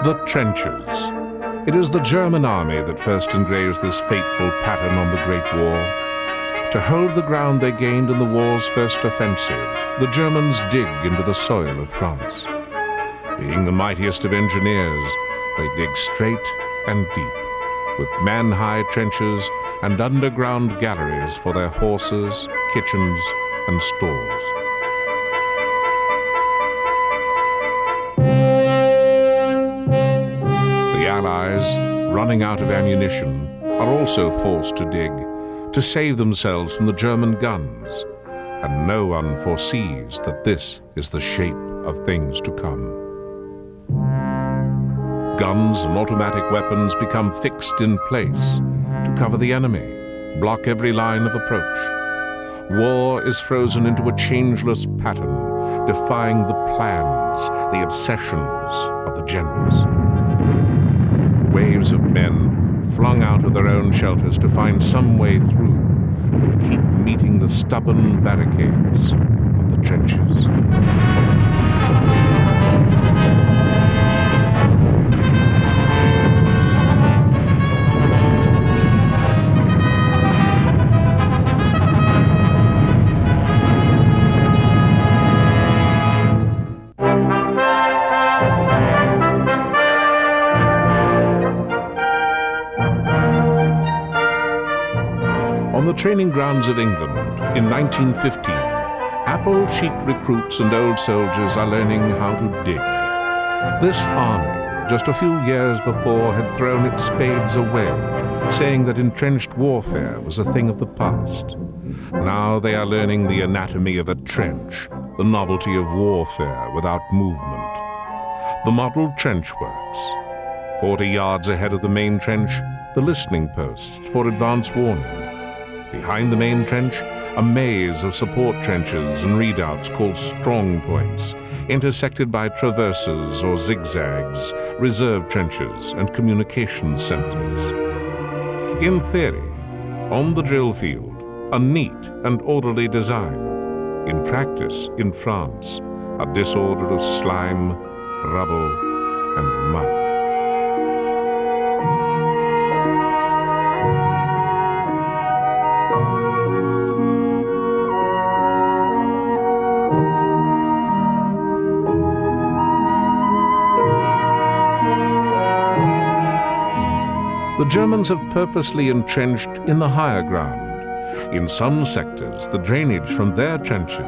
The trenches. It is the German army that first engraves this fateful pattern on the Great War. To hold the ground they gained in the war's first offensive, the Germans dig into the soil of France. Being the mightiest of engineers, they dig straight and deep, with man-high trenches and underground galleries for their horses, kitchens, and stores. The Allies, running out of ammunition, are also forced to dig to save themselves from the German guns, and no one foresees that this is the shape of things to come. Guns and automatic weapons become fixed in place to cover the enemy, block every line of approach. War is frozen into a changeless pattern, defying the plans, the obsessions of the generals. Waves of men, flung out of their own shelters to find some way through, will keep meeting the stubborn barricades of the trenches. On the training grounds of England in 1915, apple-cheeked recruits and old soldiers are learning how to dig. This army, just a few years before, had thrown its spades away, saying that entrenched warfare was a thing of the past. Now they are learning the anatomy of a trench, the novelty of warfare without movement. The model trench works. 40 yards ahead of the main trench, the listening posts for advance warning. Behind the main trench, a maze of support trenches and redoubts called strong points, intersected by traverses or zigzags, reserve trenches, and communication centers. In theory, on the drill field, a neat and orderly design. In practice, in France, a disorder of slime, rubble, and mud. The Germans have purposely entrenched in the higher ground. In some sectors, the drainage from their trenches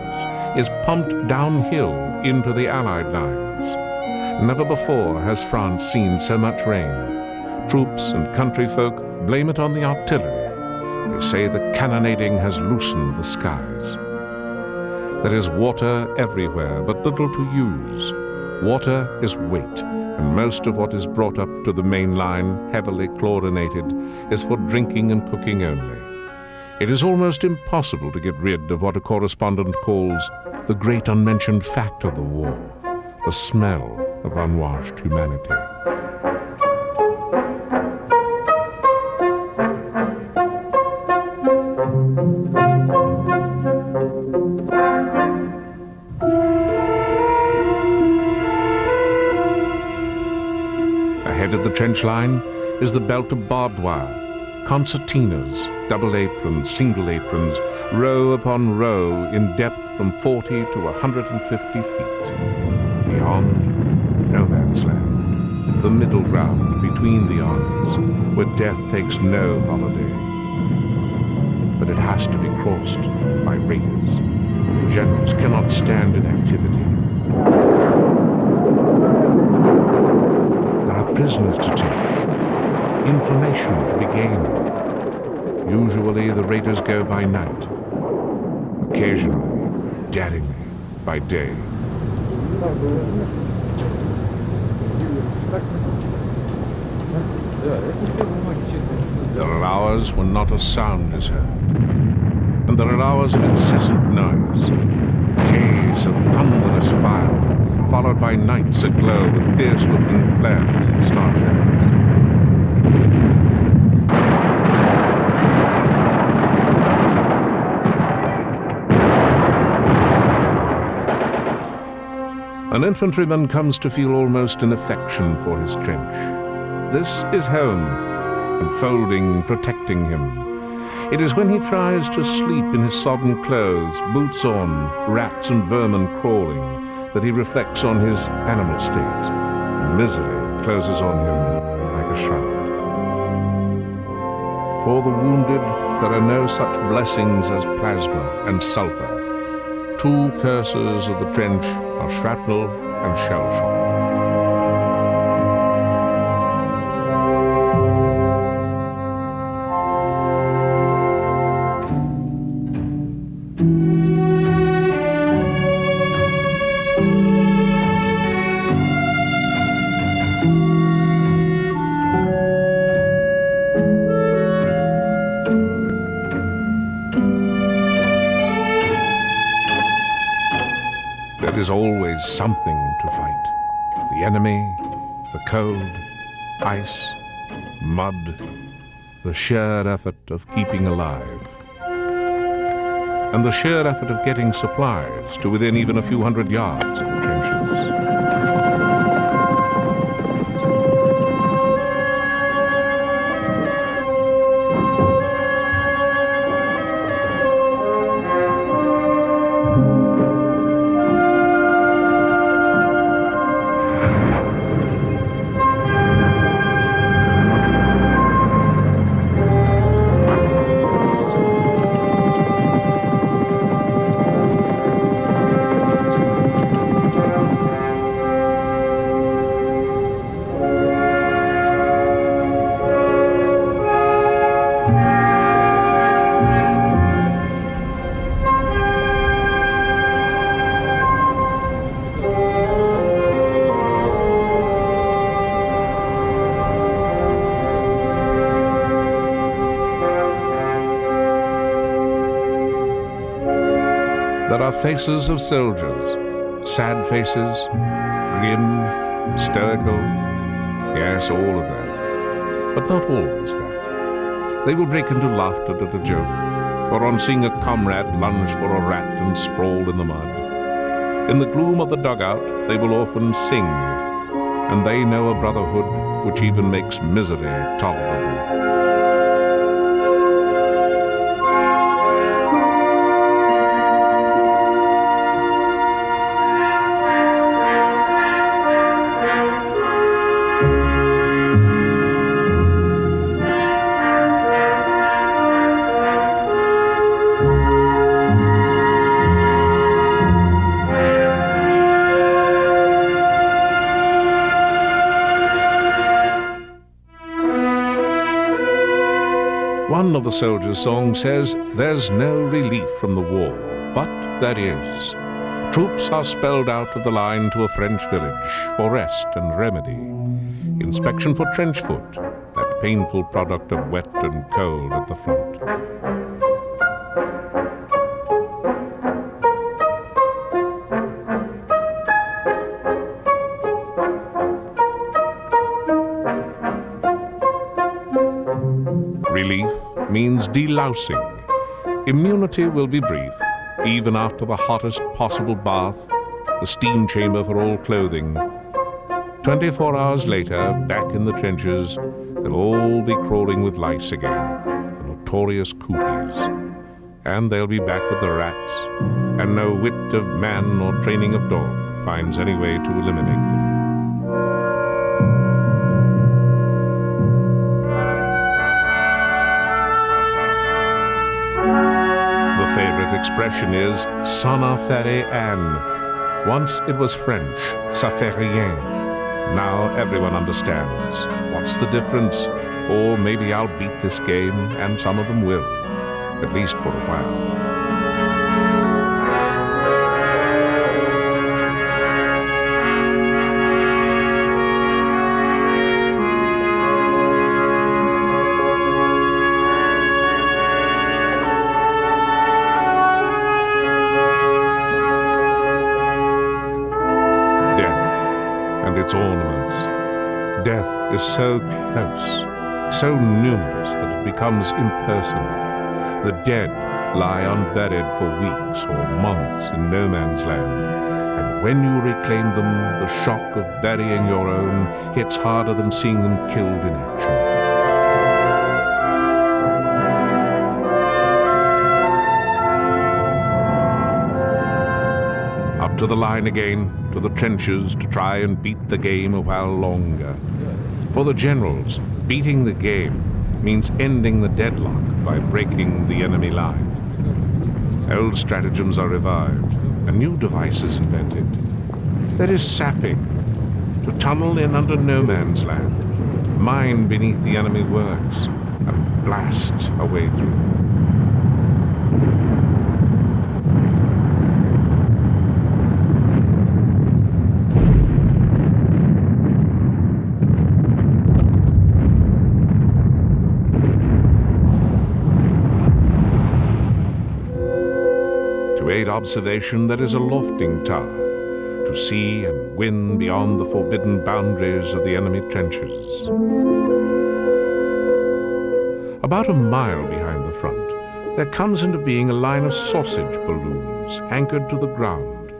is pumped downhill into the Allied lines. Never before has France seen so much rain. Troops and country folk blame it on the artillery. They say the cannonading has loosened the skies. There is water everywhere, but little to use. Water is weight, and most of what is brought up to the main line, heavily chlorinated, is for drinking and cooking only. It is almost impossible to get rid of what a correspondent calls the great unmentioned fact of the war, the smell of unwashed humanity. Ahead of the trench line is the belt of barbed wire, concertinas, double aprons, single aprons, row upon row in depth from 40 to 150 feet. Beyond, no man's land, the middle ground between the armies, where death takes no holiday. But it has to be crossed by raiders. Generals cannot stand inactivity. There are prisoners to take, information to be gained. Usually the raiders go by night, occasionally, daringly, by day. There are hours when not a sound is heard, and there are hours of incessant noise, days of thunderous fire, followed by nights aglow with fierce-looking flares and star shells. An infantryman comes to feel almost an affection for his trench. This is home, enfolding, protecting him. It is when he tries to sleep in his sodden clothes, boots on, rats and vermin crawling, that he reflects on his animal state, and misery closes on him like a shroud. For the wounded, there are no such blessings as plasma and sulfur. Two curses of the trench are shrapnel and shell shock. There is always something to fight. The enemy, the cold, ice, mud, the sheer effort of keeping alive. And the sheer effort of getting supplies to within even a few hundred yards of the trenches. There are faces of soldiers, sad faces, grim, stoical, yes, all of that, but not always that. They will break into laughter at a joke, or on seeing a comrade lunge for a rat and sprawl in the mud. In the gloom of the dugout, they will often sing, and they know a brotherhood which even makes misery tolerable. One of the soldiers' songs says, "There's no relief from the war, but there is. Troops are spelled out of the line to a French village for rest and remedy. Inspection for trench foot, that painful product of wet and cold at the front. Relief means delousing. Immunity will be brief, even after the hottest possible bath, the steam chamber for all clothing. 24 hours later, back in the trenches, they'll all be crawling with lice again, the notorious cooties. And they'll be back with the rats, and no wit of man or training of dog finds any way to eliminate them. The favorite expression is "ça n'en fait rien." Once it was French, "ça fait rien." Now everyone understands. What's the difference? Or maybe I'll beat this game, and some of them will, at least for a while. Its ornaments. Death is so close, so numerous that it becomes impersonal. The dead lie unburied for weeks or months in no man's land, and when you reclaim them, the shock of burying your own hits harder than seeing them killed in action. Up to the line again, to the trenches, to try and beat the game a while longer. For the generals, beating the game means ending the deadlock by breaking the enemy line. Old stratagems are revived, and new devices invented. There is sapping, to tunnel in under no man's land, mine beneath the enemy works, and blast a way through. To aid observation, there is a lofting tower, to see and win beyond the forbidden boundaries of the enemy trenches. About a mile behind the front, there comes into being a line of sausage balloons anchored to the ground.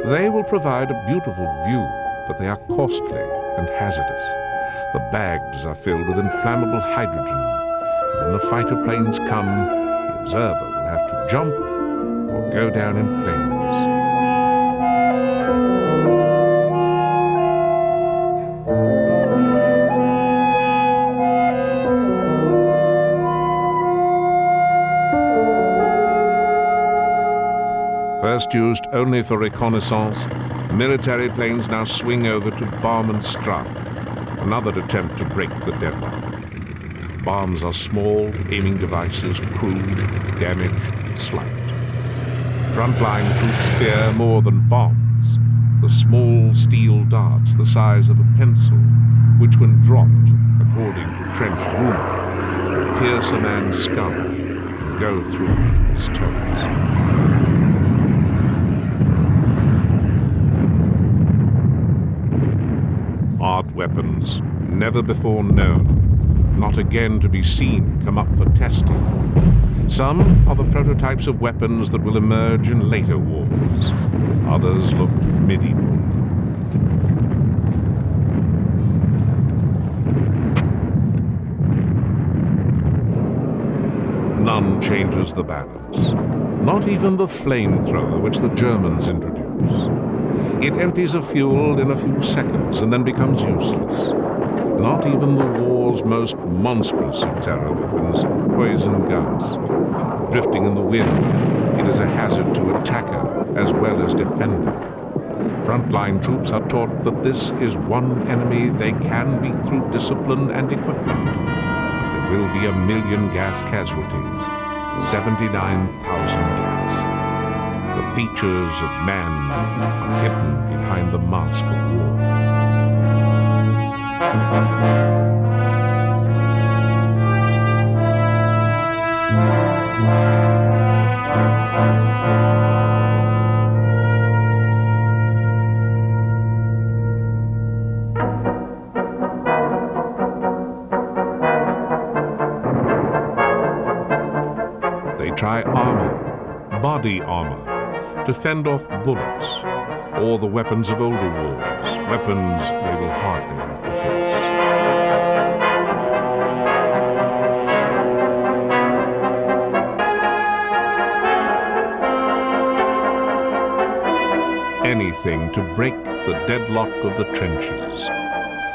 They will provide a beautiful view, but they are costly and hazardous. The bags are filled with inflammable hydrogen, and when the fighter planes come, the observer will have to jump or go down in flames. First used only for reconnaissance, military planes now swing over to bomb and strafe, another attempt to break the deadlock. Bombs are small, aiming devices, crude, damaged, slight. Frontline troops fear more than bombs, the small steel darts the size of a pencil, which when dropped, according to trench rumor, will pierce a man's skull and go through to his toes. Art weapons, never before known, not again to be seen, come up for testing. Some are the prototypes of weapons that will emerge in later wars. Others look medieval. None changes the balance. Not even the flamethrower which the Germans introduce. It empties of fuel in a few seconds and then becomes useless. Not even the war's most monstrous of terror weapons, poison gas. Drifting in the wind, it is a hazard to attacker as well as defender. Frontline troops are taught that this is one enemy they can beat through discipline and equipment. But there will be 1 million gas casualties, 79,000 deaths. The features of man are hidden behind the mask of war. They try armor, body armor, to fend off bullets, or the weapons of older wars, weapons they will hardly have to face. Anything to break the deadlock of the trenches.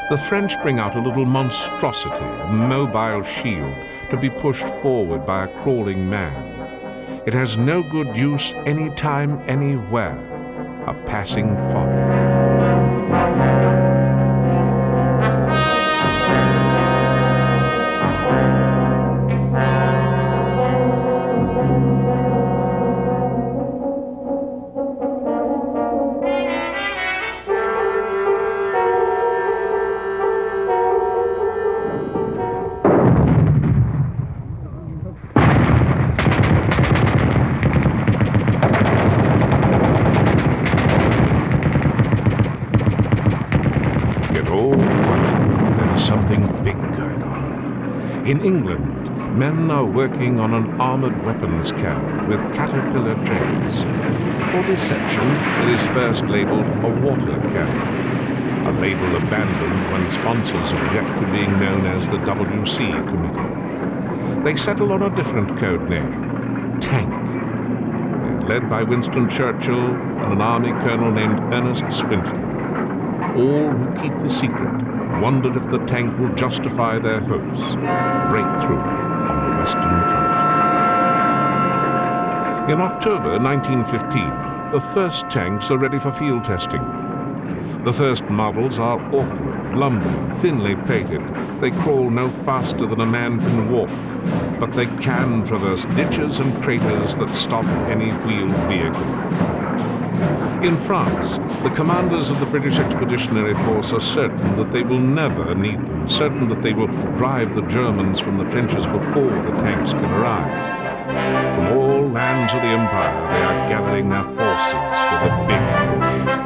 The French bring out a little monstrosity, a mobile shield, to be pushed forward by a crawling man. It has no good use anytime, anywhere. A passing folly. In England, men are working on an armored weapons carrier with caterpillar treads. For deception, it is first labeled a water carrier, a label abandoned when sponsors object to being known as the WC Committee. They settle on a different code name, Tank. They're led by Winston Churchill and an army colonel named Ernest Swinton. All who keep the secret wondered if the tank will justify their hopes, breakthrough on the Western Front. In October 1915, the first tanks are ready for field testing. The first models are awkward, lumbering, thinly plated. They crawl no faster than a man can walk, but they can traverse ditches and craters that stop any wheeled vehicle. In France, the commanders of the British Expeditionary Force are certain that they will never need them, certain that they will drive the Germans from the trenches before the tanks can arrive. From all lands of the Empire, they are gathering their forces for the big push.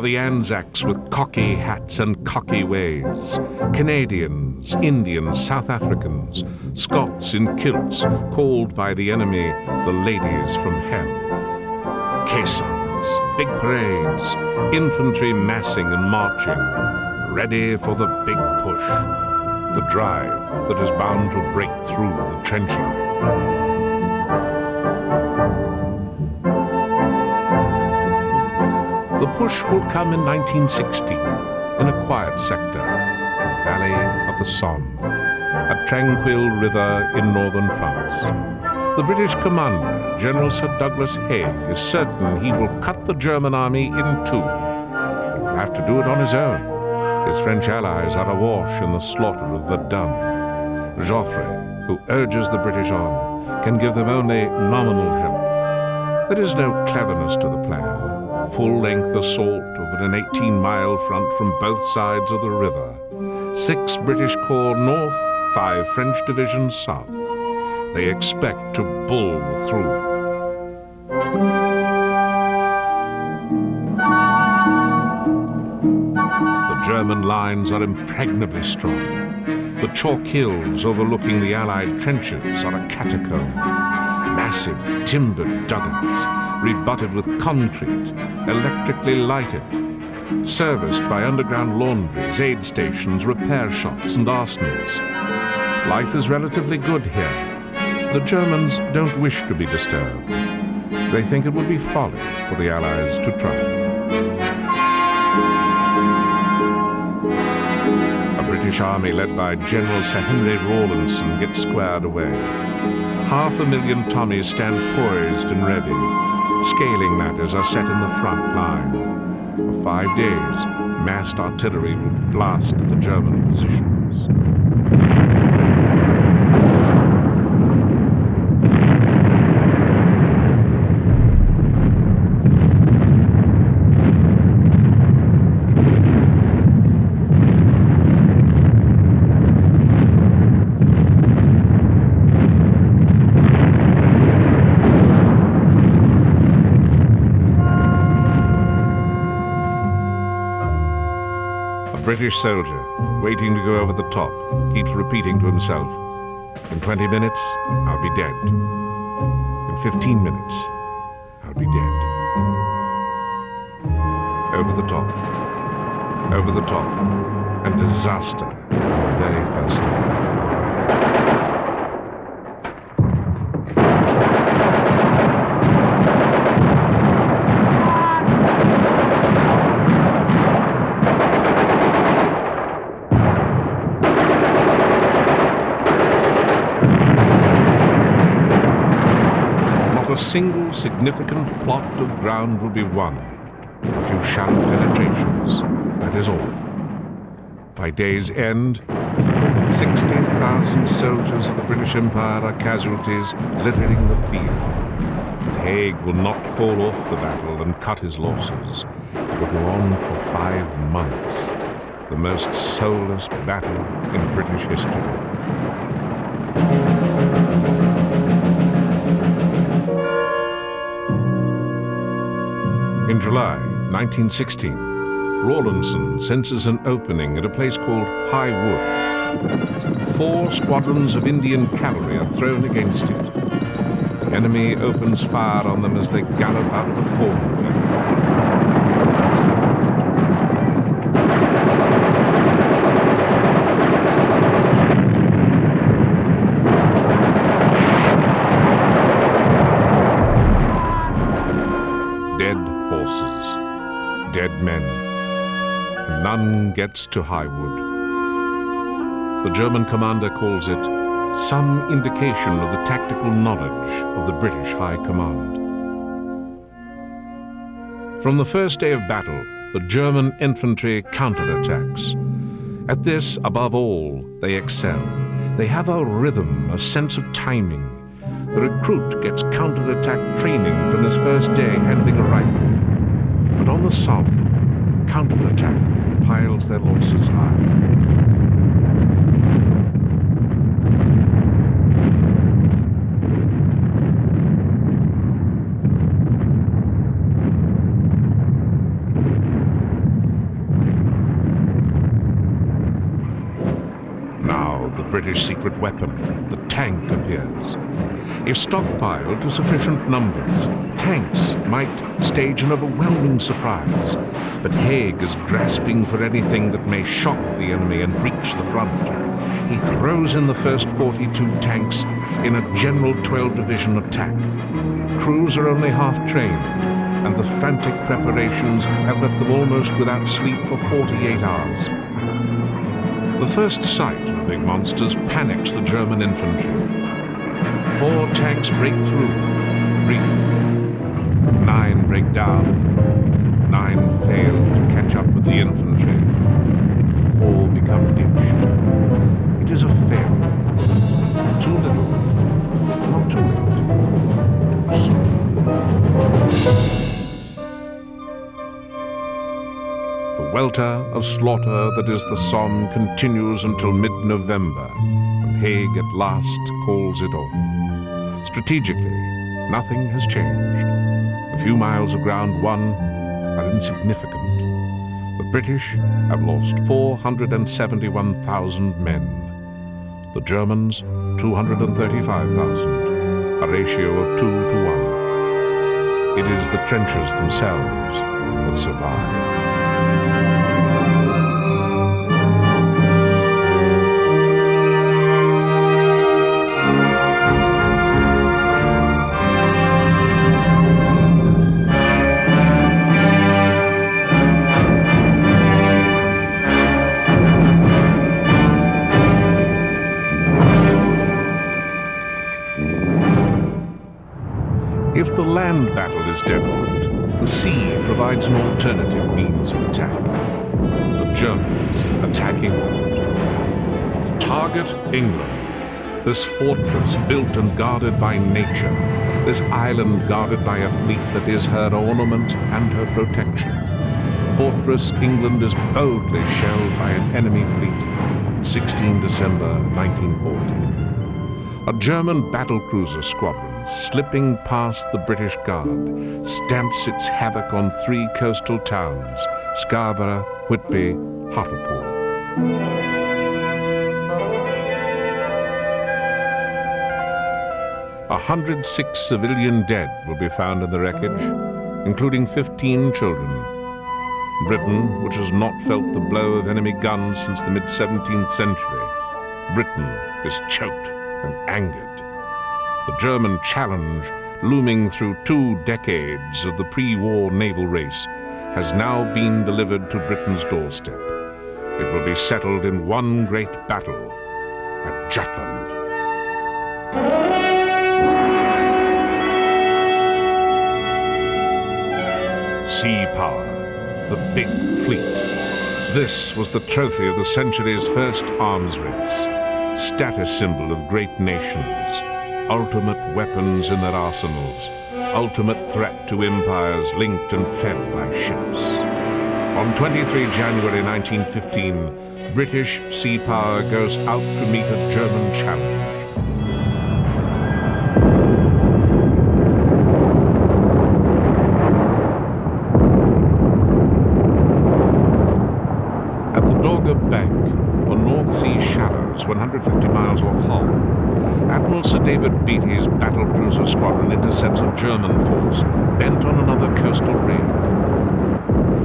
The Anzacs with cocky hats and cocky ways, Canadians, Indians, South Africans, Scots in kilts, called by the enemy the ladies from hell. Caissons, big parades, infantry massing and marching, ready for the big push, the drive that is bound to break through the trench line. The push will come in 1916, in a quiet sector, the valley of the Somme, a tranquil river in northern France. The British commander, General Sir Douglas Haig, is certain he will cut the German army in two. He will have to do it on his own. His French allies are awash in the slaughter of Verdun. Joffre, who urges the British on, can give them only nominal help. There is no cleverness to the plan. Full-length assault over an 18-mile front from both sides of the river. 6 British Corps north, 5 French divisions south. They expect to bull through. The German lines are impregnably strong. The chalk hills overlooking the Allied trenches are a catacomb. Massive timbered dugouts, rebutted with concrete, electrically lighted, serviced by underground laundries, aid stations, repair shops, and arsenals. Life is relatively good here. The Germans don't wish to be disturbed. They think it would be folly for the Allies to try. A British army led by General Sir Henry Rawlinson gets squared away. 500,000 Tommies stand poised and ready. Scaling ladders are set in the front line. For 5 days, massed artillery will blast at the German positions. British soldier, waiting to go over the top, keeps repeating to himself, "In 20 minutes, I'll be dead. In 15 minutes, I'll be dead." Over the top, and disaster on the very first day. A single significant plot of ground will be won. A few shallow penetrations, that is all. By day's end, more than 60,000 soldiers of the British Empire are casualties littering the field. But Haig will not call off the battle and cut his losses. It will go on for 5 months, the most soulless battle in British history. In July 1916, Rawlinson senses an opening at a place called High Wood. 4 squadrons of Indian cavalry are thrown against it. The enemy opens fire on them as they gallop out of a cornfield. Dead horses, dead men, and none gets to High Wood. The German commander calls it some indication of the tactical knowledge of the British High Command. From the first day of battle, the German infantry counterattacks. At this, above all, they excel. They have a rhythm, a sense of timing. The recruit gets counterattack training from his first day handling a rifle. But on the Somme, counterattack piles their losses high. British secret weapon, the tank, appears. If stockpiled to sufficient numbers, tanks might stage an overwhelming surprise. But Haig is grasping for anything that may shock the enemy and breach the front. He throws in the first 42 tanks in a general 12-division attack. Crews are only half-trained, and the frantic preparations have left them almost without sleep for 48 hours. The first sight of the big monsters panics the German infantry. 4 tanks break through, briefly. 9 break down, 9 fail to catch up with the infantry, and 4 become ditched. It is a failure. Too little, not too late, too soon. The welter of slaughter that is the Somme continues until mid-November, when Haig at last calls it off. Strategically, nothing has changed. The few miles of ground won are insignificant. The British have lost 471,000 men. The Germans, 235,000, a ratio of 2 to 1. It is the trenches themselves that survive. If the land battle is deadlocked, the sea provides an alternative means of attack. The Germans attack England. Target England, this fortress built and guarded by nature, this island guarded by a fleet that is her ornament and her protection. Fortress England is boldly shelled by an enemy fleet on 16 December 1914. A German battlecruiser squadron, slipping past the British Guard, stamps its havoc on 3 coastal towns, Scarborough, Whitby, Hartlepool. 106 civilian dead will be found in the wreckage, including 15 children. Britain, which has not felt the blow of enemy guns since the mid-17th century, Britain is choked and angered. The German challenge, looming through 2 decades of the pre-war naval race, has now been delivered to Britain's doorstep. It will be settled in one great battle at Jutland. Sea power, the big fleet. This was the trophy of the century's first arms race. Status symbol of great nations, ultimate weapons in their arsenals, ultimate threat to empires linked and fed by ships. On 23 January 1915, British sea power goes out to meet a German challenge. miles off Hull, Admiral Sir David Beattie's battlecruiser squadron intercepts a German force bent on another coastal raid.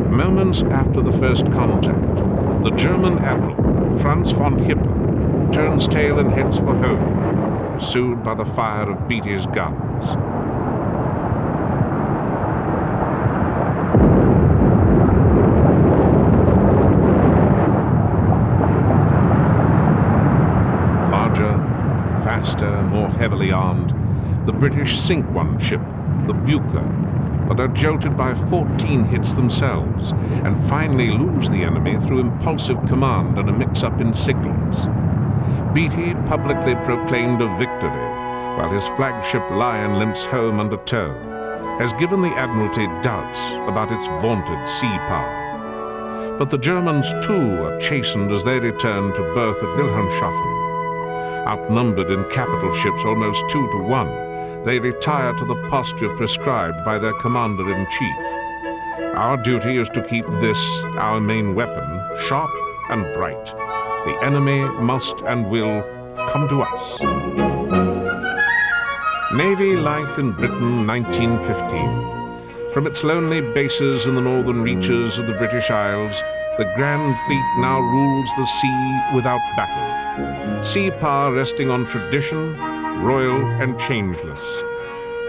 Moments after the first contact, the German admiral, Franz von Hipper, turns tail and heads for home, pursued by the fire of Beattie's guns. Larger, faster, more heavily armed, the British sink one ship, the Bucher, but are jolted by 14 hits themselves, and finally lose the enemy through impulsive command and a mix-up in signals. Beattie publicly proclaimed a victory, while his flagship Lion limps home under tow, has given the Admiralty doubts about its vaunted sea power. But the Germans too are chastened as they return to berth at Wilhelmshaven. Outnumbered in capital ships almost 2 to 1, they retire to the posture prescribed by their commander-in-chief. Our duty is to keep this, our main weapon, sharp and bright. The enemy must and will come to us. Navy life in Britain, 1915. From its lonely bases in the northern reaches of the British Isles, the Grand Fleet now rules the sea without battle. Sea power resting on tradition, royal and changeless.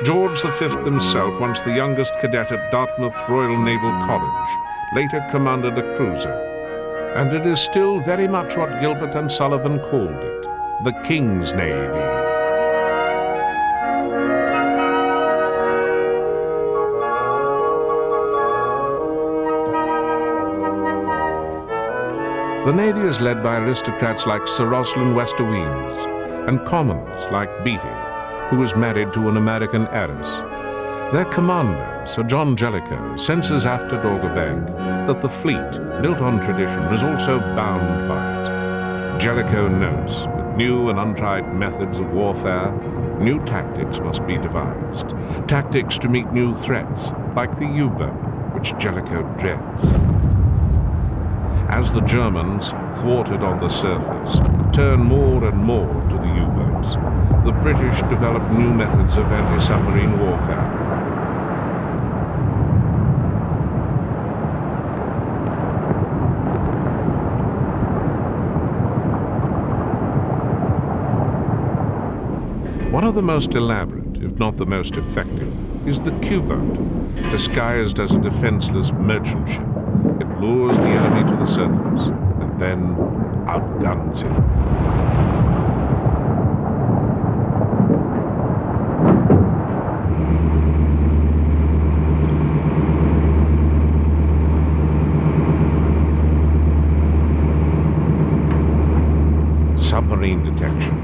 George V himself, once the youngest cadet at Dartmouth Royal Naval College, later commanded a cruiser. And it is still very much what Gilbert and Sullivan called it, the King's Navy. The Navy is led by aristocrats like Sir Rosalind Westerweens and commoners like Beattie, who was married to an American heiress. Their commander, Sir John Jellicoe, senses after Dogger Bank that the fleet, built on tradition, is also bound by it. Jellicoe notes, with new and untried methods of warfare, new tactics must be devised. Tactics to meet new threats, like the U-boat, which Jellicoe dreads. As the Germans, thwarted on the surface, turn more and more to the U-boats, the British develop new methods of anti-submarine warfare. One of the most elaborate, if not the most effective, is the Q-boat, disguised as a defenseless merchant ship. It lures the enemy to the surface and then outguns him. Submarine detection,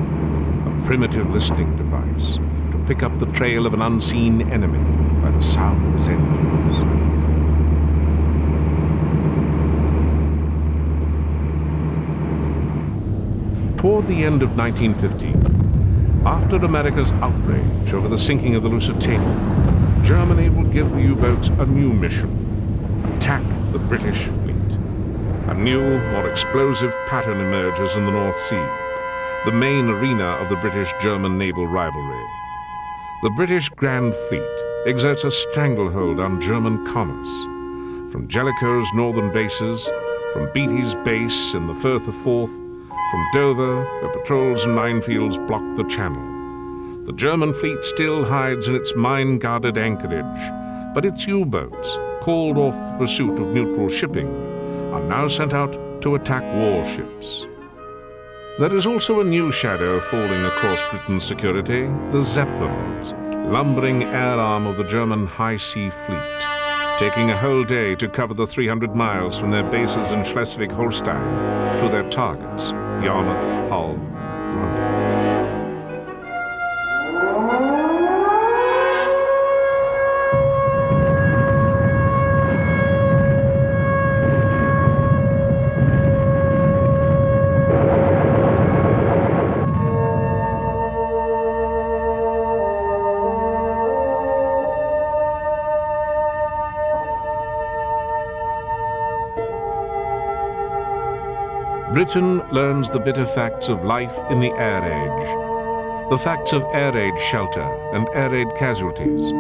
a primitive listening device to pick up the trail of an unseen enemy by the sound of his engines. Toward the end of 1915, after America's outrage over the sinking of the Lusitania, Germany will give the U-boats a new mission: attack the British fleet. A new, more explosive pattern emerges in the North Sea, the main arena of the British-German naval rivalry. The British Grand Fleet exerts a stranglehold on German commerce. From Jellicoe's northern bases, from Beattie's base in the Firth of Forth, from Dover, the patrols and minefields block the channel. The German fleet still hides in its mine-guarded anchorage, but its U-boats, called off the pursuit of neutral shipping, are now sent out to attack warships. There is also a new shadow falling across Britain's security: the Zeppelins, lumbering air arm of the German high-sea fleet, taking a whole day to cover the 300 miles from their bases in Schleswig-Holstein to their targets, Yarmouth, Hull, London. Britain learns the bitter facts of life in the air age, the facts of air raid shelter and air raid casualties.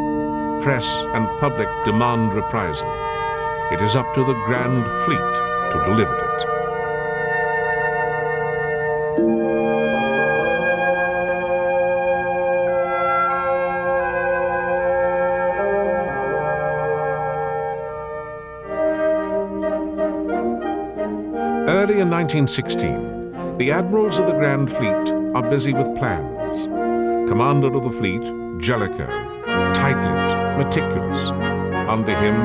Press and public demand reprisal. It is up to the Grand Fleet to deliver it. Early in 1916, the admirals of the Grand Fleet are busy with plans. Commander of the fleet, Jellicoe, tight-lipped, meticulous. Under him,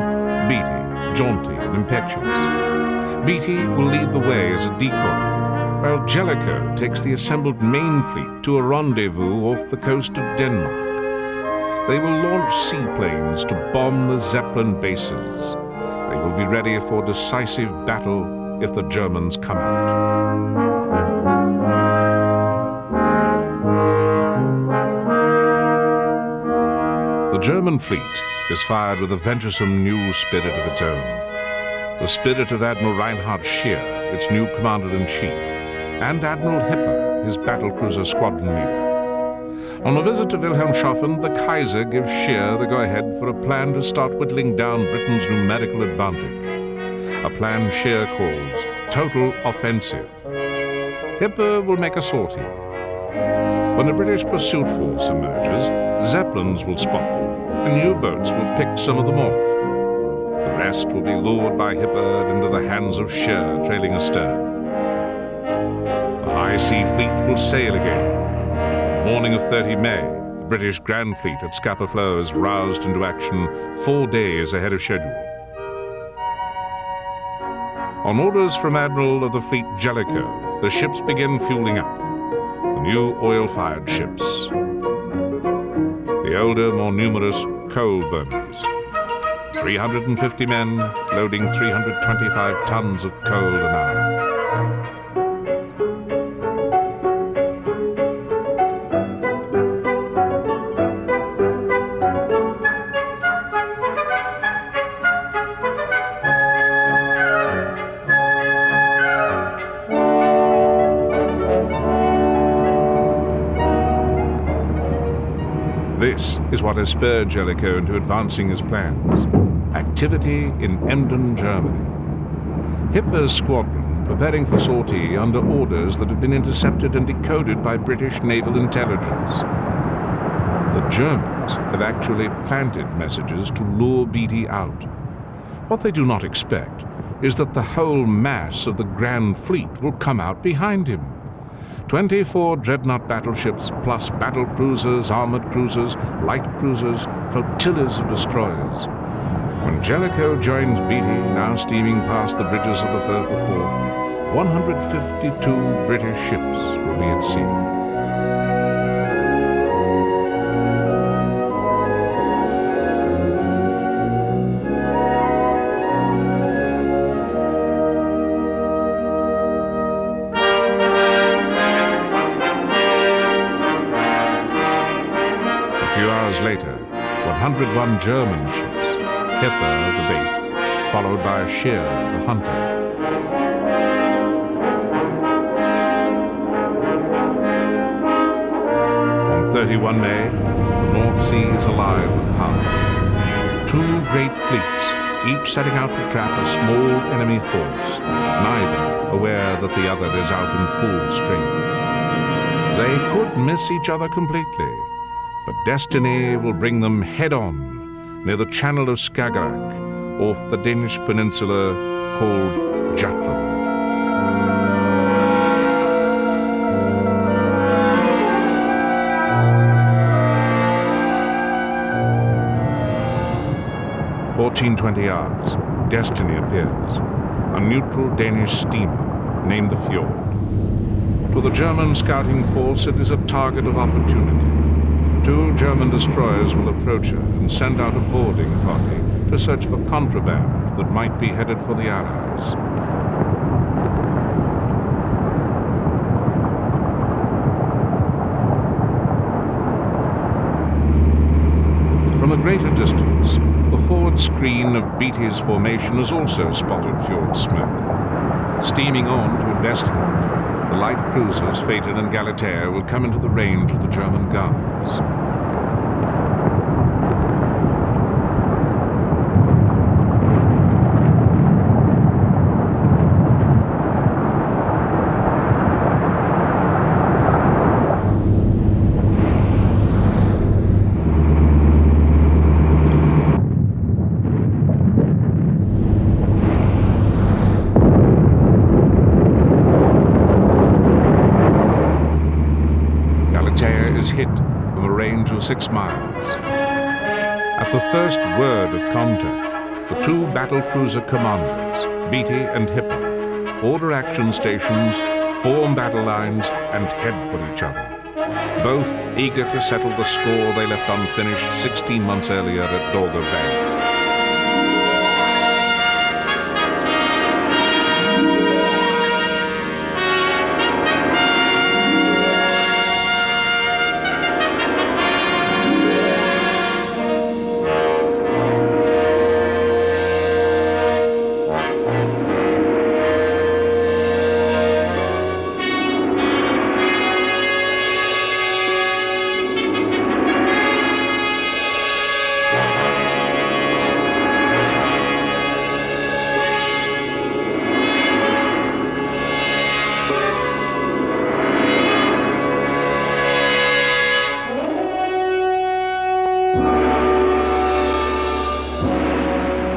Beatty, jaunty and impetuous. Beatty will lead the way as a decoy, while Jellicoe takes the assembled main fleet to a rendezvous off the coast of Denmark. They will launch seaplanes to bomb the Zeppelin bases. They will be ready for decisive battle if the Germans come out. The German fleet is fired with a venturesome new spirit of its own. The spirit of Admiral Reinhard Scheer, its new commander-in-chief, and Admiral Hipper, his battlecruiser squadron leader. On a visit to Wilhelmshaven, the Kaiser gives Scheer the go-ahead for a plan to start whittling down Britain's numerical advantage. A plan Scheer calls Total Offensive. Hipper will make a sortie. When a British pursuit force emerges, Zeppelins will spot them, and U-boats will pick some of them off. The rest will be lured by Hipper into the hands of Scheer trailing astern. The High Sea Fleet will sail again. On the morning of 30 May, the British Grand Fleet at Scapa Flow is roused into action 4 days ahead of schedule. On orders from Admiral of the Fleet Jellicoe, the ships begin fueling up. The new oil-fired ships. The older, more numerous coal burners. 350 men loading 325 tons of coal an hour. This is what has spurred Jellicoe into advancing his plans. Activity in Emden, Germany. Hipper's squadron preparing for sortie under orders that had been intercepted and decoded by British naval intelligence. The Germans have actually planted messages to lure Beatty out. What they do not expect is that the whole mass of the Grand Fleet will come out behind him. 24 dreadnought battleships, plus battle cruisers, armored cruisers, light cruisers, flotillas of destroyers. When Jellicoe joins Beatty, now steaming past the bridges of the Firth of Forth, 152 British ships will be at sea. Later, 101 German ships, Hipper the bait, followed by Scheer the hunter. On 31 May, the North Sea is alive with power. 2 great fleets, each setting out to trap a small enemy force, neither aware that the other is out in full strength. They could miss each other completely, but destiny will bring them head-on near the Channel of Skagerrak, off the Danish peninsula called Jutland. "14:20 hours, Destiny appears, a neutral Danish steamer named the Fjord. To the German scouting force, it is a target of opportunity. 2 German destroyers will approach her and send out a boarding party to search for contraband that might be headed for the Allies. From a greater distance, the forward screen of Beatty's formation has also spotted Fjord's smoke. Steaming on to investigate, the light cruisers Phaeton and Galatea will come into the range of the German guns. Hit from a range of 6 miles. At the first word of contact, the two battlecruiser commanders, Beatty and Hipper, order action stations, form battle lines, and head for each other, both eager to settle the score they left unfinished 16 months earlier at Dogger Bank.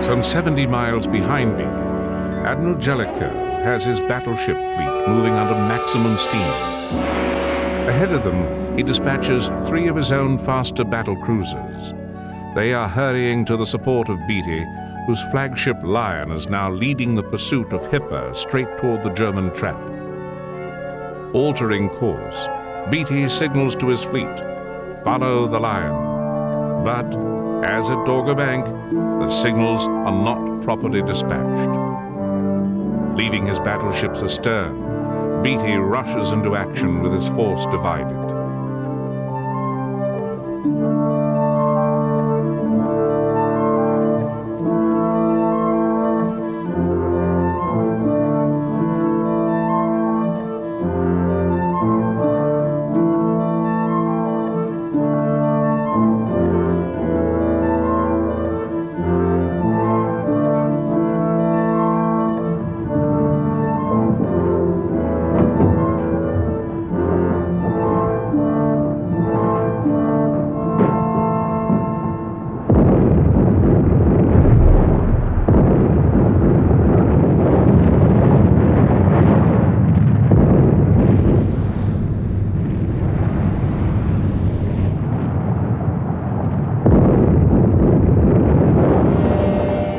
Some 70 miles behind Beatty, Admiral Jellicoe has his battleship fleet moving under maximum steam. Ahead of them, he dispatches 3 of his own faster battle cruisers. They are hurrying to the support of Beatty, whose flagship Lion is now leading the pursuit of Hipper straight toward the German trap. Altering course, Beatty signals to his fleet, "Follow the Lion." But, as at Dogger Bank, the signals are not properly dispatched. Leaving his battleships astern, Beatty rushes into action with his force divided.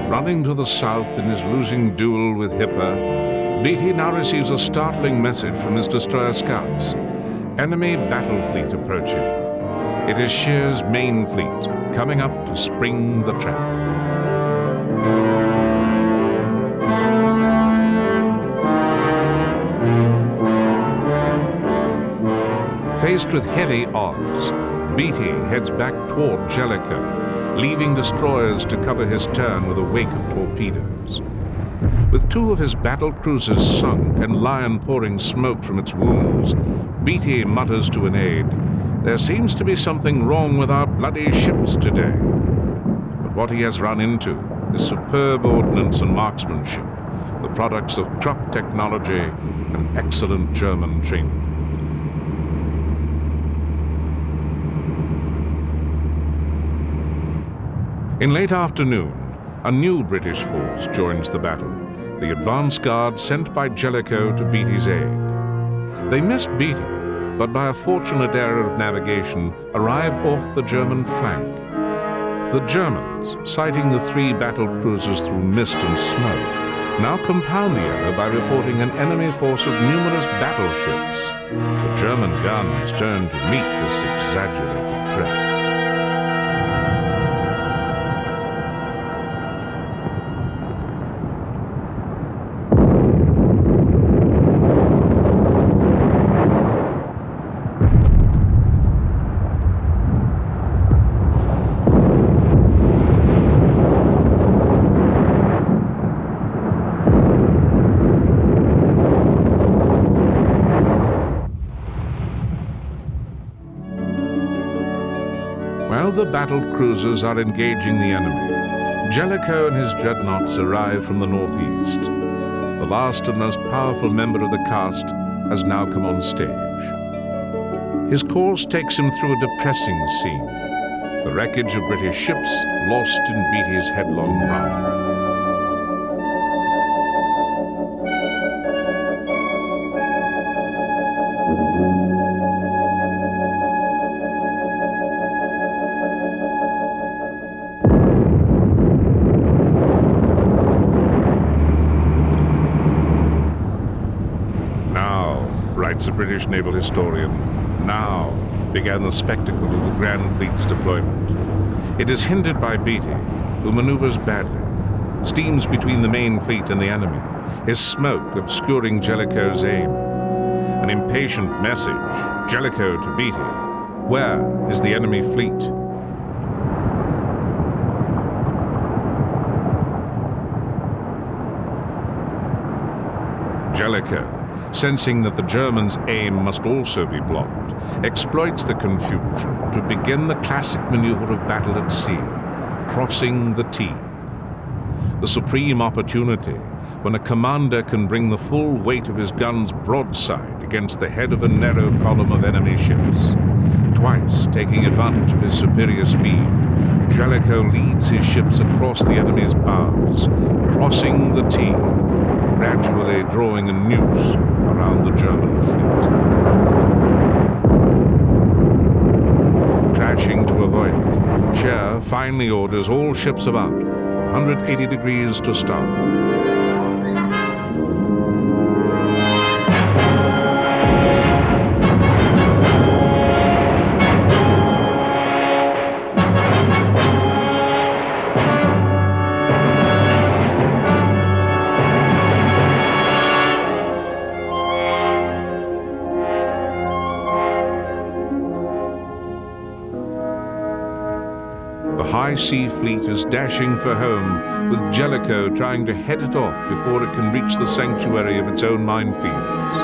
Running to the south in his losing duel with Hipper, Beatty now receives a startling message from his destroyer scouts. Enemy battle fleet approaching. It is Shear's main fleet, coming up to spring the trap. Faced with heavy odds, Beatty heads back toward Jellicoe, leaving destroyers to cover his turn with a wake of torpedoes. With 2 of his battle cruisers sunk and Lion pouring smoke from its wounds, Beatty mutters to an aide, "There seems to be something wrong with our bloody ships today." But what he has run into is superb ordnance and marksmanship, the products of Krupp technology and excellent German training. In late afternoon, a new British force joins the battle, the advance guard sent by Jellicoe to Beatty's aid. They miss Beatty, but by a fortunate error of navigation, arrive off the German flank. The Germans, sighting the 3 battle cruisers through mist and smoke, now compound the error by reporting an enemy force of numerous battleships. The German guns turn to meet this exaggerated threat. While the battle cruisers are engaging the enemy, Jellicoe and his dreadnoughts arrive from the northeast. The last and most powerful member of the cast has now come on stage. His course takes him through a depressing scene, the wreckage of British ships lost in Beatty's headlong run. A British naval historian, now began the spectacle of the Grand Fleet's deployment. It is hindered by Beatty, who maneuvers badly, steams between the main fleet and the enemy, his smoke obscuring Jellicoe's aim. An impatient message, Jellicoe to Beatty, where is the enemy fleet? Jellicoe, sensing that the Germans' aim must also be blocked, exploits the confusion to begin the classic maneuver of battle at sea, crossing the T. The supreme opportunity when a commander can bring the full weight of his guns broadside against the head of a narrow column of enemy ships. Twice taking advantage of his superior speed, Jellicoe leads his ships across the enemy's bows, crossing the T, gradually drawing a noose around the German fleet. Crashing to avoid it, Scheer finally orders all ships about 180 degrees to starboard. High sea fleet is dashing for home, with Jellicoe trying to head it off before it can reach the sanctuary of its own minefields.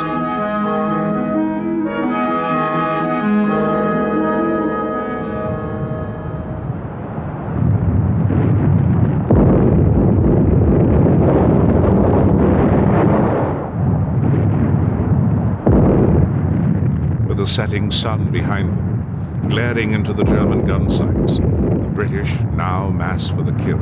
With the setting sun behind them, glaring into the German gun sights, the British now mass for the kill.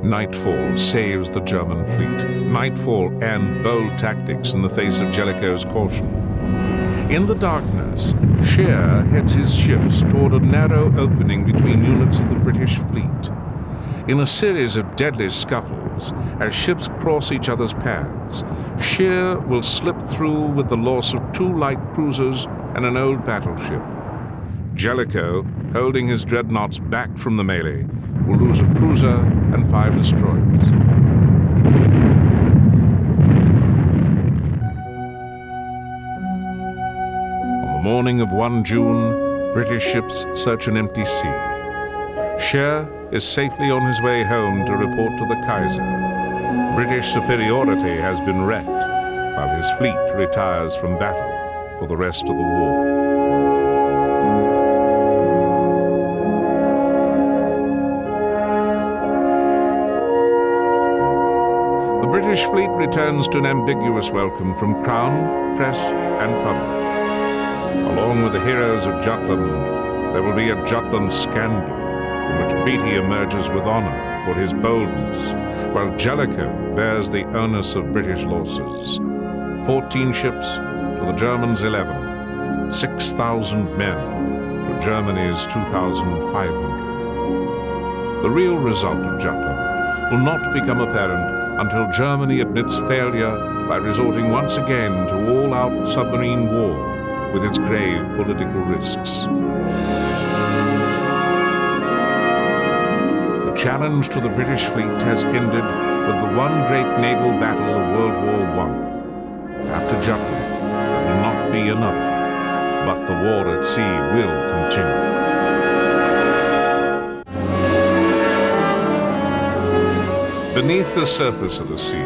Nightfall saves the German fleet. Nightfall and bold tactics in the face of Jellicoe's caution. In the darkness, Scheer heads his ships toward a narrow opening between units of the British fleet. In a series of deadly scuffles, as ships cross each other's paths, Scheer will slip through with the loss of 2 light cruisers and an old battleship. Jellicoe, holding his dreadnoughts back from the melee, will lose a cruiser and 5 destroyers. On the morning of 1 June, British ships search an empty sea. Scheer is safely on his way home to report to the Kaiser. British superiority has been wrecked, while his fleet retires from battle for the rest of the war. The British fleet returns to an ambiguous welcome from Crown, press, and public. Along with the heroes of Jutland, there will be a Jutland scandal, from which Beatty emerges with honor for his boldness, while Jellicoe bears the onus of British losses. 14 ships to the Germans' 11, 6,000 men to Germany's 2,500. The real result of Jutland will not become apparent until Germany admits failure by resorting once again to all-out submarine war with its grave political risks. The The challenge to the British fleet has ended with the one great naval battle of World War I. After Jutland, there will not be another, but the war at sea will continue. Beneath the surface of the sea,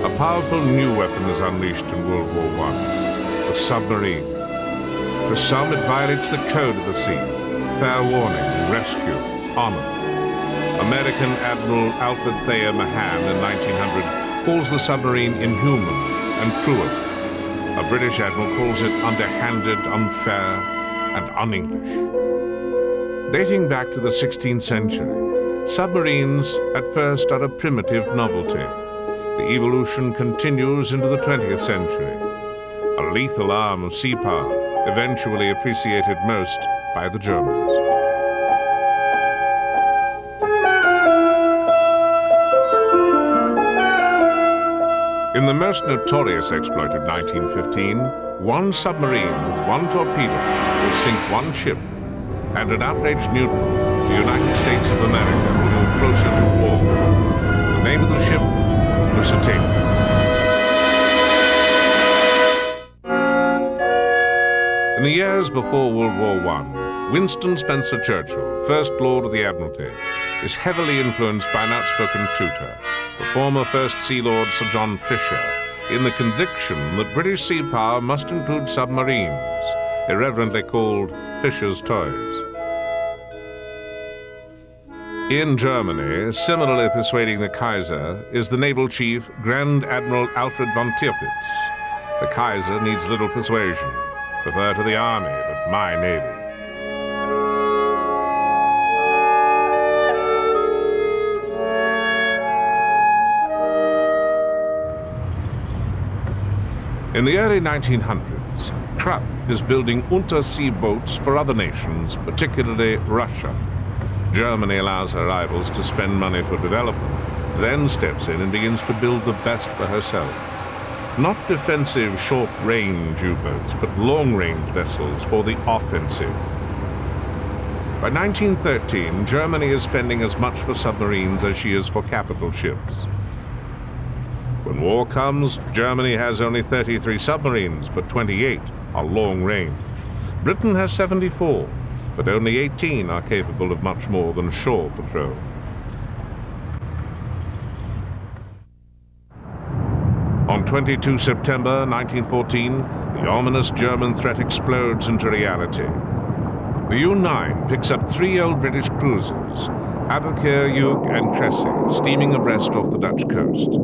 a powerful new weapon is unleashed in World War I, the submarine. To some, it violates the code of the sea. Fair warning, rescue, honor. American Admiral Alfred Thayer Mahan in 1900 calls the submarine inhuman and cruel. A British admiral calls it underhanded, unfair, and un-English. Dating back to the 16th century, submarines at first are a primitive novelty. The evolution continues into the 20th century. A lethal arm of sea power, eventually appreciated most by the Germans. In the most notorious exploit of 1915, one submarine with one torpedo will sink one ship, and an outraged neutral, the United States of America, will move closer to war. The name of the ship is Lusitania. In the years before World War I, Winston Spencer Churchill, First Lord of the Admiralty, is heavily influenced by an outspoken tutor, the former First Sea Lord Sir John Fisher, in the conviction that British sea power must include submarines, irreverently called Fisher's toys. In Germany, similarly persuading the Kaiser, is the naval chief Grand Admiral Alfred von Tirpitz. The Kaiser needs little persuasion. Prefer to the army, but my navy. In the early 1900s, Krupp is building untersea boats for other nations, particularly Russia. Germany allows her rivals to spend money for development, then steps in and begins to build the best for herself. Not defensive short-range U-boats, but long-range vessels for the offensive. By 1913, Germany is spending as much for submarines as she is for capital ships. When war comes, Germany has only 33 submarines, but 28 are long-range. Britain has 74, but only 18 are capable of much more than shore patrol. On 22 September 1914, the ominous German threat explodes into reality. The U-9 picks up 3 old British cruisers, Aboukir, Hugh, and Cressy, steaming abreast off the Dutch coast.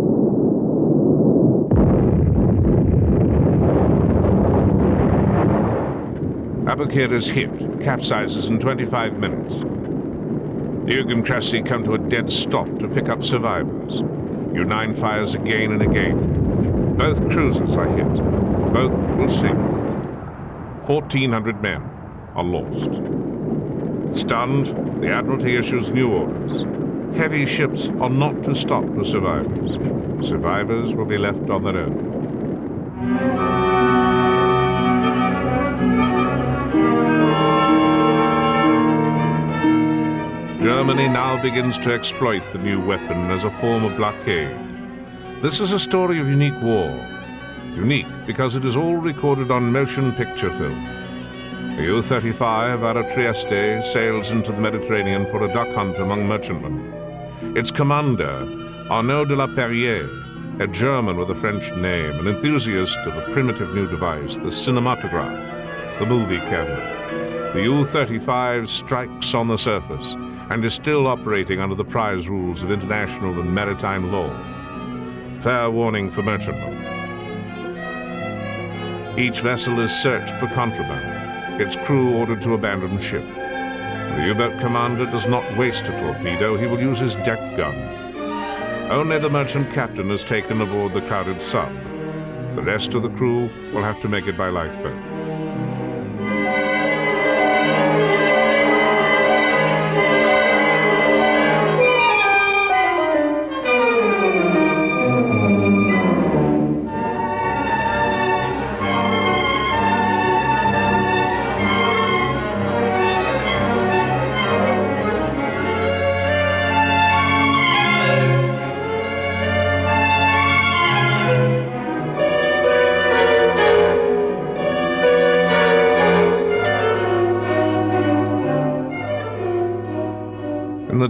Aboukir is hit, capsizes in 25 minutes. Hugh and Cressy come to a dead stop to pick up survivors. U-9 fires again and again. Both cruisers are hit. Both will sink. 1,400 men are lost. Stunned, the Admiralty issues new orders. Heavy ships are not to stop for survivors. Survivors will be left on their own. Germany now begins to exploit the new weapon as a form of blockade. This is a story of unique war. Unique because it is all recorded on motion picture film. The U-35 out of Trieste sails into the Mediterranean for a duck hunt among merchantmen. Its commander, Arnaud de la Perrière, a German with a French name, an enthusiast of a primitive new device, the cinematograph, the movie camera. The U-35 strikes on the surface and is still operating under the prize rules of international and maritime law. Fair warning for merchantmen. Each vessel is searched for contraband, its crew ordered to abandon ship. The U-boat commander does not waste a torpedo, he will use his deck gun. Only the merchant captain is taken aboard the crowded sub. The rest of the crew will have to make it by lifeboat.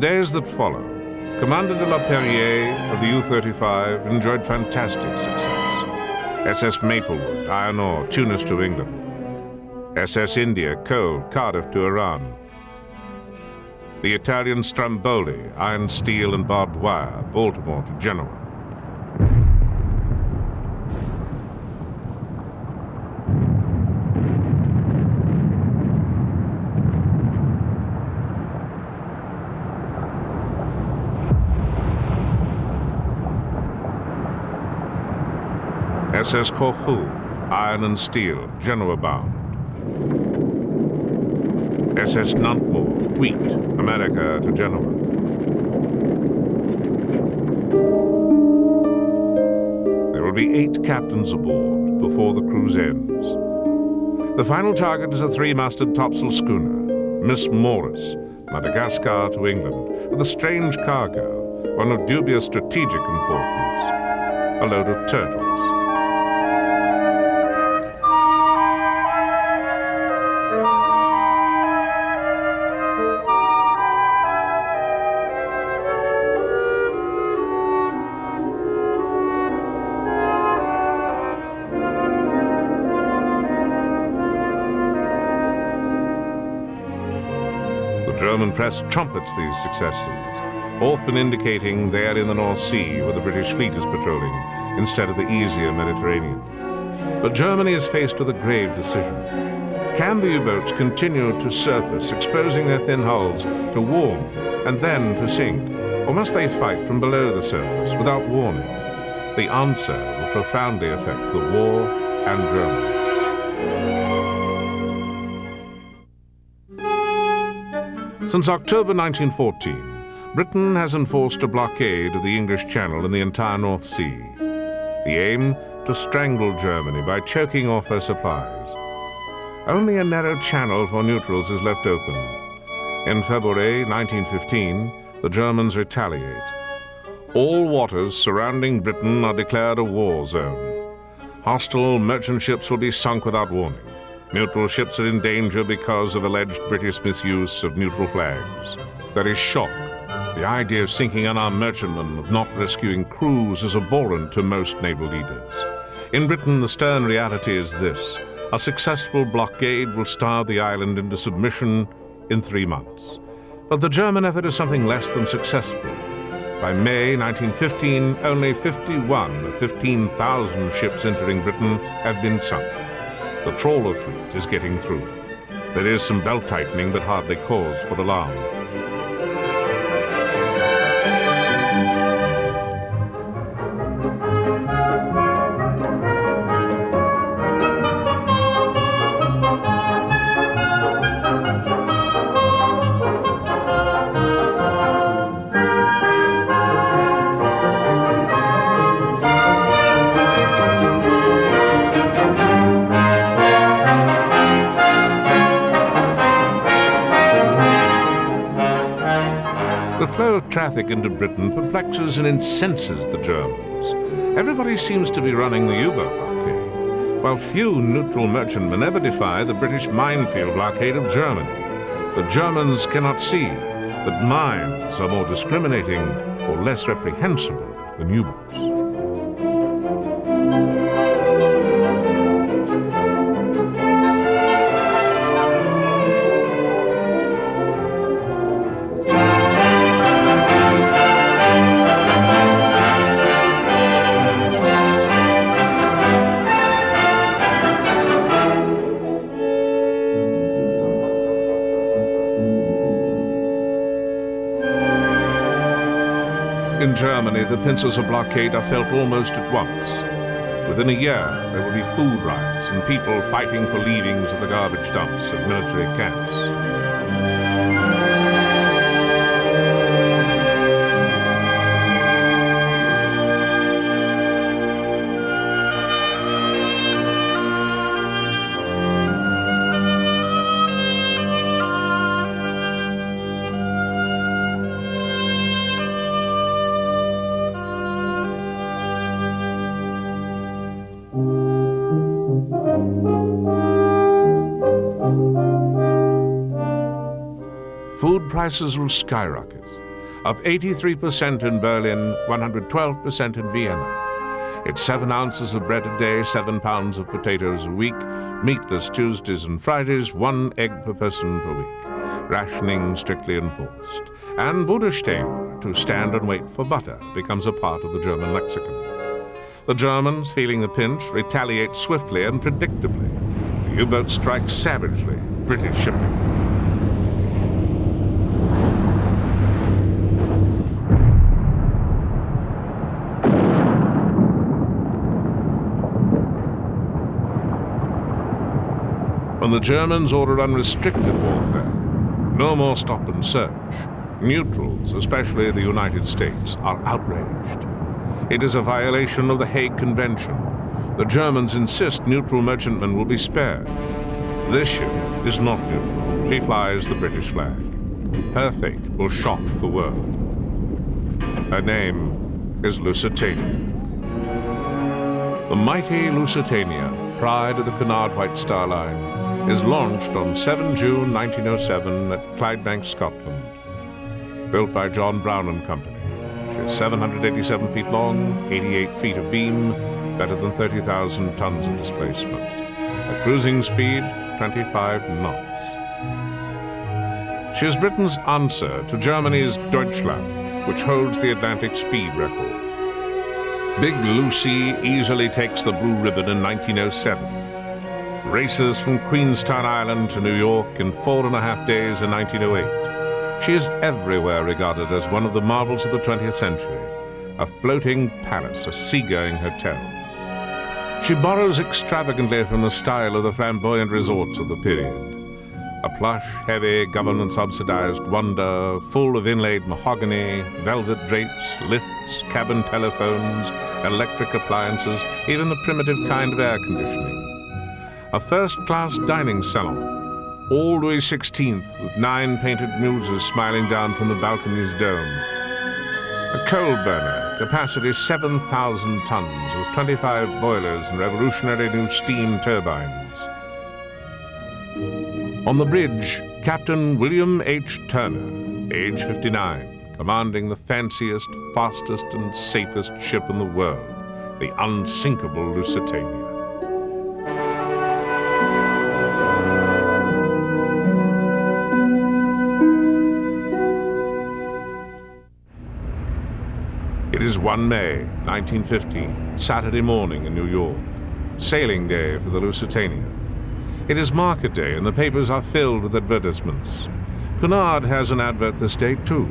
days that follow, Commander de la Perrier of the U-35 enjoyed fantastic success. SS Maplewood, iron ore, Tunis to England. SS India, coal, Cardiff to Iran. The Italian Stromboli, iron, steel, and barbed wire, Baltimore to Genoa. SS Corfu, iron and steel, Genoa bound. SS Nuntmore, wheat, America to Genoa. There will be 8 captains aboard before the cruise ends. The final target is a 3-masted topsail schooner, Miss Morris, Madagascar to England, with a strange cargo, one of dubious strategic importance, a load of turtles. The German press trumpets these successes, often indicating they are in the North Sea where the British fleet is patrolling, instead of the easier Mediterranean. But Germany is faced with a grave decision. Can the U-boats continue to surface, exposing their thin hulls to warm and then to sink? Or must they fight from below the surface without warning? The answer will profoundly affect the war and Germany. Since October 1914, Britain has enforced a blockade of the English Channel and the entire North Sea. The aim, to strangle Germany by choking off her supplies. Only a narrow channel for neutrals is left open. In February 1915, the Germans retaliate. All waters surrounding Britain are declared a war zone. Hostile merchant ships will be sunk without warning. Neutral ships are in danger because of alleged British misuse of neutral flags. There is shock. The idea of sinking unarmed merchantmen, of not rescuing crews, is abhorrent to most naval leaders. In Britain, the stern reality is this: a successful blockade will starve the island into submission in 3 months. But the German effort is something less than successful. By May 1915, only 51 of 15,000 ships entering Britain have been sunk. The trawler fleet is getting through. There is some belt-tightening, but hardly cause for alarm. The flow of traffic into Britain perplexes and incenses the Germans. Everybody seems to be running the U-boat blockade, while few neutral merchantmen ever defy the British minefield blockade of Germany. The Germans cannot see that mines are more discriminating or less reprehensible than U-boats. In Germany, the pincers of blockade are felt almost at once. Within a year, there will be food riots and people fighting for leavings of the garbage dumps at military camps. Food prices will skyrocket. up 83% in Berlin, 112% in Vienna. It's 7 ounces of bread a day, 7 pounds of potatoes a week, meatless Tuesdays and Fridays, 1 egg per person per week. Rationing strictly enforced. And Budestehen, to stand and wait for butter, becomes a part of the German lexicon. The Germans, feeling the pinch, retaliate swiftly and predictably. The U-boat strikes savagely at British shipping. When the Germans order unrestricted warfare, no more stop and search, neutrals, especially the United States, are outraged. It is a violation of the Hague Convention. The Germans insist neutral merchantmen will be spared. This ship is not neutral. She flies the British flag. Her fate will shock the world. Her name is Lusitania. The mighty Lusitania, pride of the Cunard White Star Line, is launched on 7 June 1907 at Clydebank, Scotland. Built by John Brown and Company. She is 787 feet long, 88 feet of beam, better than 30,000 tons of displacement. A cruising speed, 25 knots. She is Britain's answer to Germany's Deutschland, which holds the Atlantic speed record. Big Lucy easily takes the blue ribbon in 1907. Races from Queenstown Island to New York in 4.5 days in 1908. She is everywhere regarded as one of the marvels of the 20th century, a floating palace, a seagoing hotel. She borrows extravagantly from the style of the flamboyant resorts of the period. A plush, heavy, government-subsidized wonder, full of inlaid mahogany, velvet drapes, lifts, cabin telephones, electric appliances, even a primitive kind of air conditioning. A first-class dining salon, all Louis XVI with 9 painted muses smiling down from the balcony's dome. A coal burner, capacity 7,000 tons, with 25 boilers and revolutionary new steam turbines. On the bridge, Captain William H. Turner, age 59, commanding the fanciest, fastest, and safest ship in the world, the unsinkable Lusitania. It is 1 May, 1915, Saturday morning in New York, sailing day for the Lusitania. It is market day and the papers are filled with advertisements. Cunard has an advert this day too.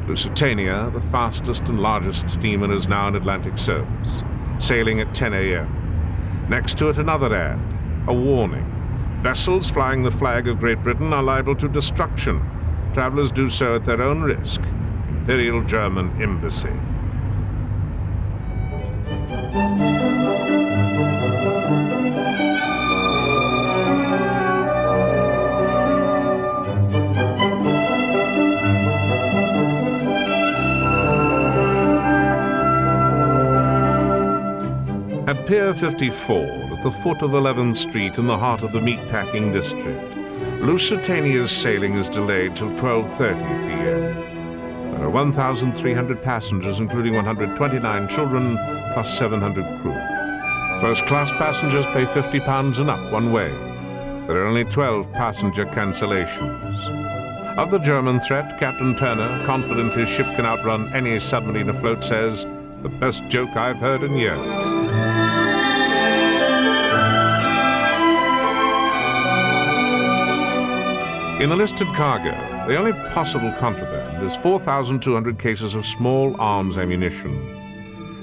Lusitania, the fastest and largest steamer, is now in Atlantic service, sailing at 10 a.m. Next to it another ad, a warning. Vessels flying the flag of Great Britain are liable to destruction. Travelers do so at their own risk. Imperial German Embassy. At Pier 54, at the foot of 11th Street in the heart of the meatpacking district, Lusitania's sailing is delayed till 12:30 p.m. There are 1,300 passengers, including 129 children, plus 700 crew. First-class passengers pay £50 and up one way. There are only 12 passenger cancellations. Of the German threat, Captain Turner, confident his ship can outrun any submarine afloat, says, "The best joke I've heard in years." In the listed cargo, the only possible contraband is 4,200 cases of small arms ammunition.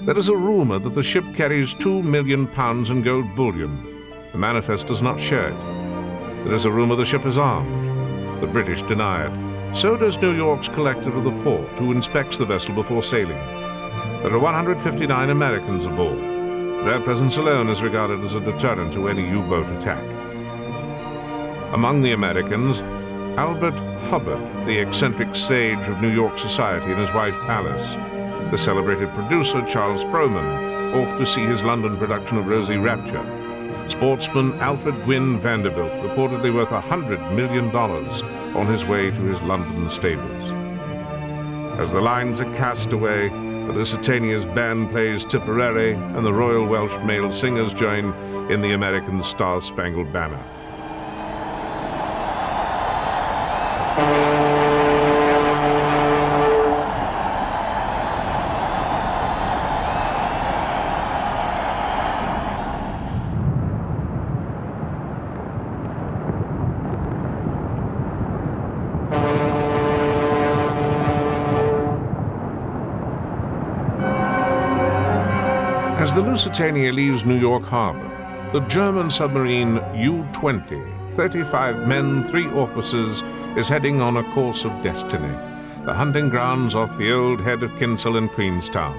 There is a rumor that the ship carries £2 million in gold bullion. The manifest does not show it. There is a rumor the ship is armed. The British deny it. So does New York's collector of the port, who inspects the vessel before sailing. There are 159 Americans aboard. Their presence alone is regarded as a deterrent to any U-boat attack. Among the Americans, Albert Hubbard, the eccentric sage of New York society, and his wife Alice. The celebrated producer Charles Frohman, off to see his London production of Rosy Rapture. Sportsman Alfred Gwynne Vanderbilt, reportedly worth $100 million, on his way to his London stables. As the lines are cast away, the Lusitania's band plays Tipperary, and the Royal Welsh Male Singers join in the American Star-Spangled Banner. As the Lusitania leaves New York Harbor, the German submarine U-20, 35 men, 3 officers, is heading on a course of destiny, the hunting grounds off the old head of Kinsale in Queenstown.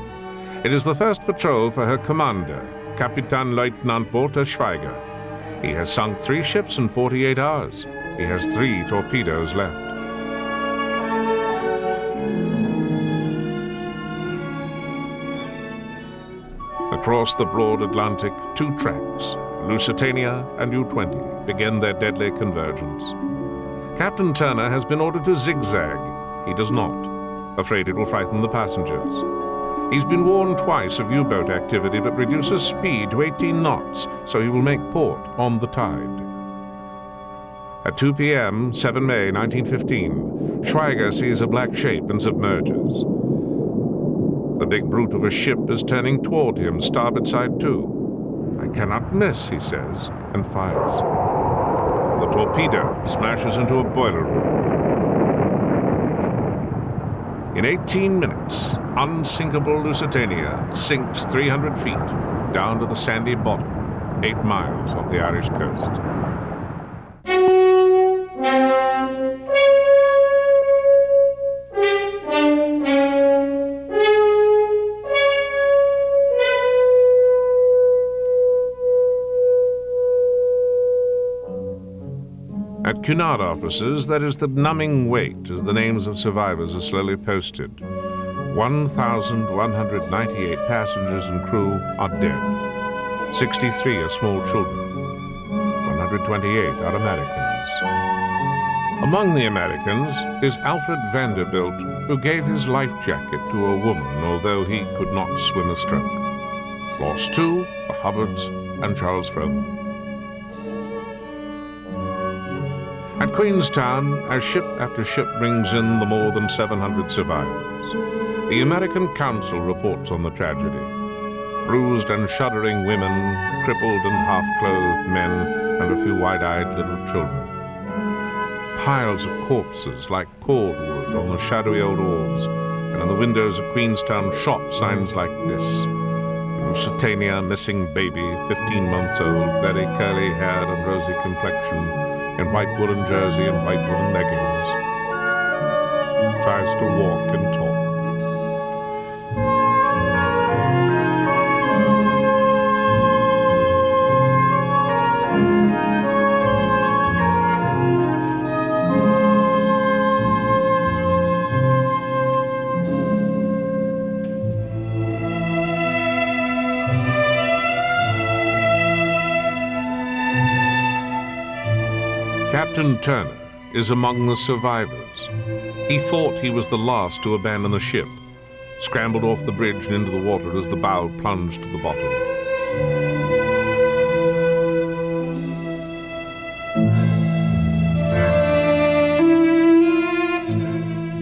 It is the first patrol for her commander, Kapitän-Leutnant Walter Schweiger. He has sunk 3 ships in 48 hours. He has 3 torpedoes left. Across the broad Atlantic, 2 tracks, Lusitania and U-20, begin their deadly convergence. Captain Turner has been ordered to zigzag. He does not, afraid it will frighten the passengers. He's been warned twice of U-boat activity, but reduces speed to 18 knots, so he will make port on the tide. At 2 p.m., 7 May 1915, Schweiger sees a black shape and submerges. The big brute of a ship is turning toward him, starboard side too. "I cannot miss," he says, and fires. The torpedo smashes into a boiler room. In 18 minutes, unsinkable Lusitania sinks 300 feet down to the sandy bottom, 8 miles off the Irish coast. At Cunard offices, there is the numbing wait as the names of survivors are slowly posted. 1,198 passengers and crew are dead. 63 are small children. 128 are Americans. Among the Americans is Alfred Vanderbilt, who gave his life jacket to a woman, although he could not swim a stroke. Lost 2, the Hubbards and Charles Frohman. At Queenstown, as ship after ship brings in the more than 700 survivors, the American Council reports on the tragedy. Bruised and shuddering women, crippled and half-clothed men, and a few wide-eyed little children. Piles of corpses like cordwood on the shadowy old orbs, and in the windows of Queenstown shop signs like this: Lusitania, missing baby, 15 months old, very curly-haired and rosy complexion, in white woolen jersey and white woolen leggings. Tries to walk and talk. Captain Turner is among the survivors. He thought he was the last to abandon the ship, scrambled off the bridge and into the water as the bow plunged to the bottom.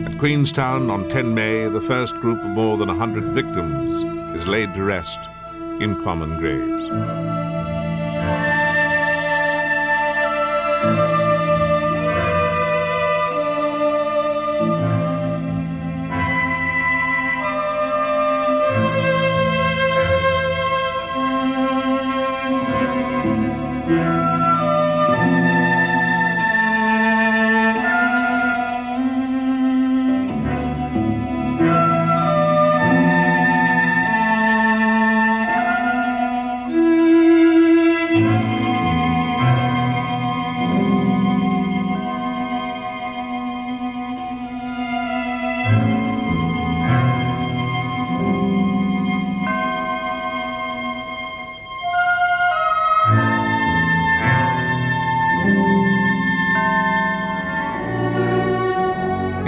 At Queenstown on 10 May, the first group of more than 100 victims is laid to rest in common graves.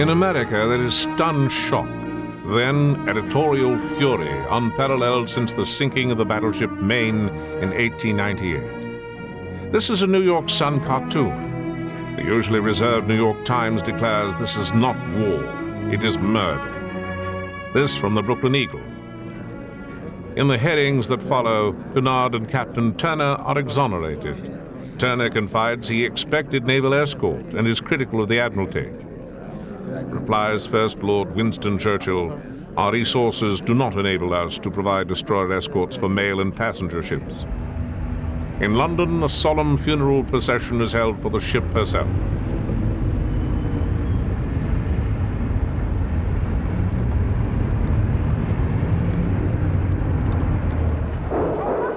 In America, there is stunned shock, then editorial fury, unparalleled since the sinking of the battleship Maine in 1898. This is a New York Sun cartoon. The usually reserved New York Times declares this is not war, it is murder. This from the Brooklyn Eagle. In the headings that follow, Cunard and Captain Turner are exonerated. Turner confides he expected naval escort and is critical of the Admiralty. Replies First Lord Winston Churchill, our resources do not enable us to provide destroyer escorts for mail and passenger ships. In London, a solemn funeral procession is held for the ship herself.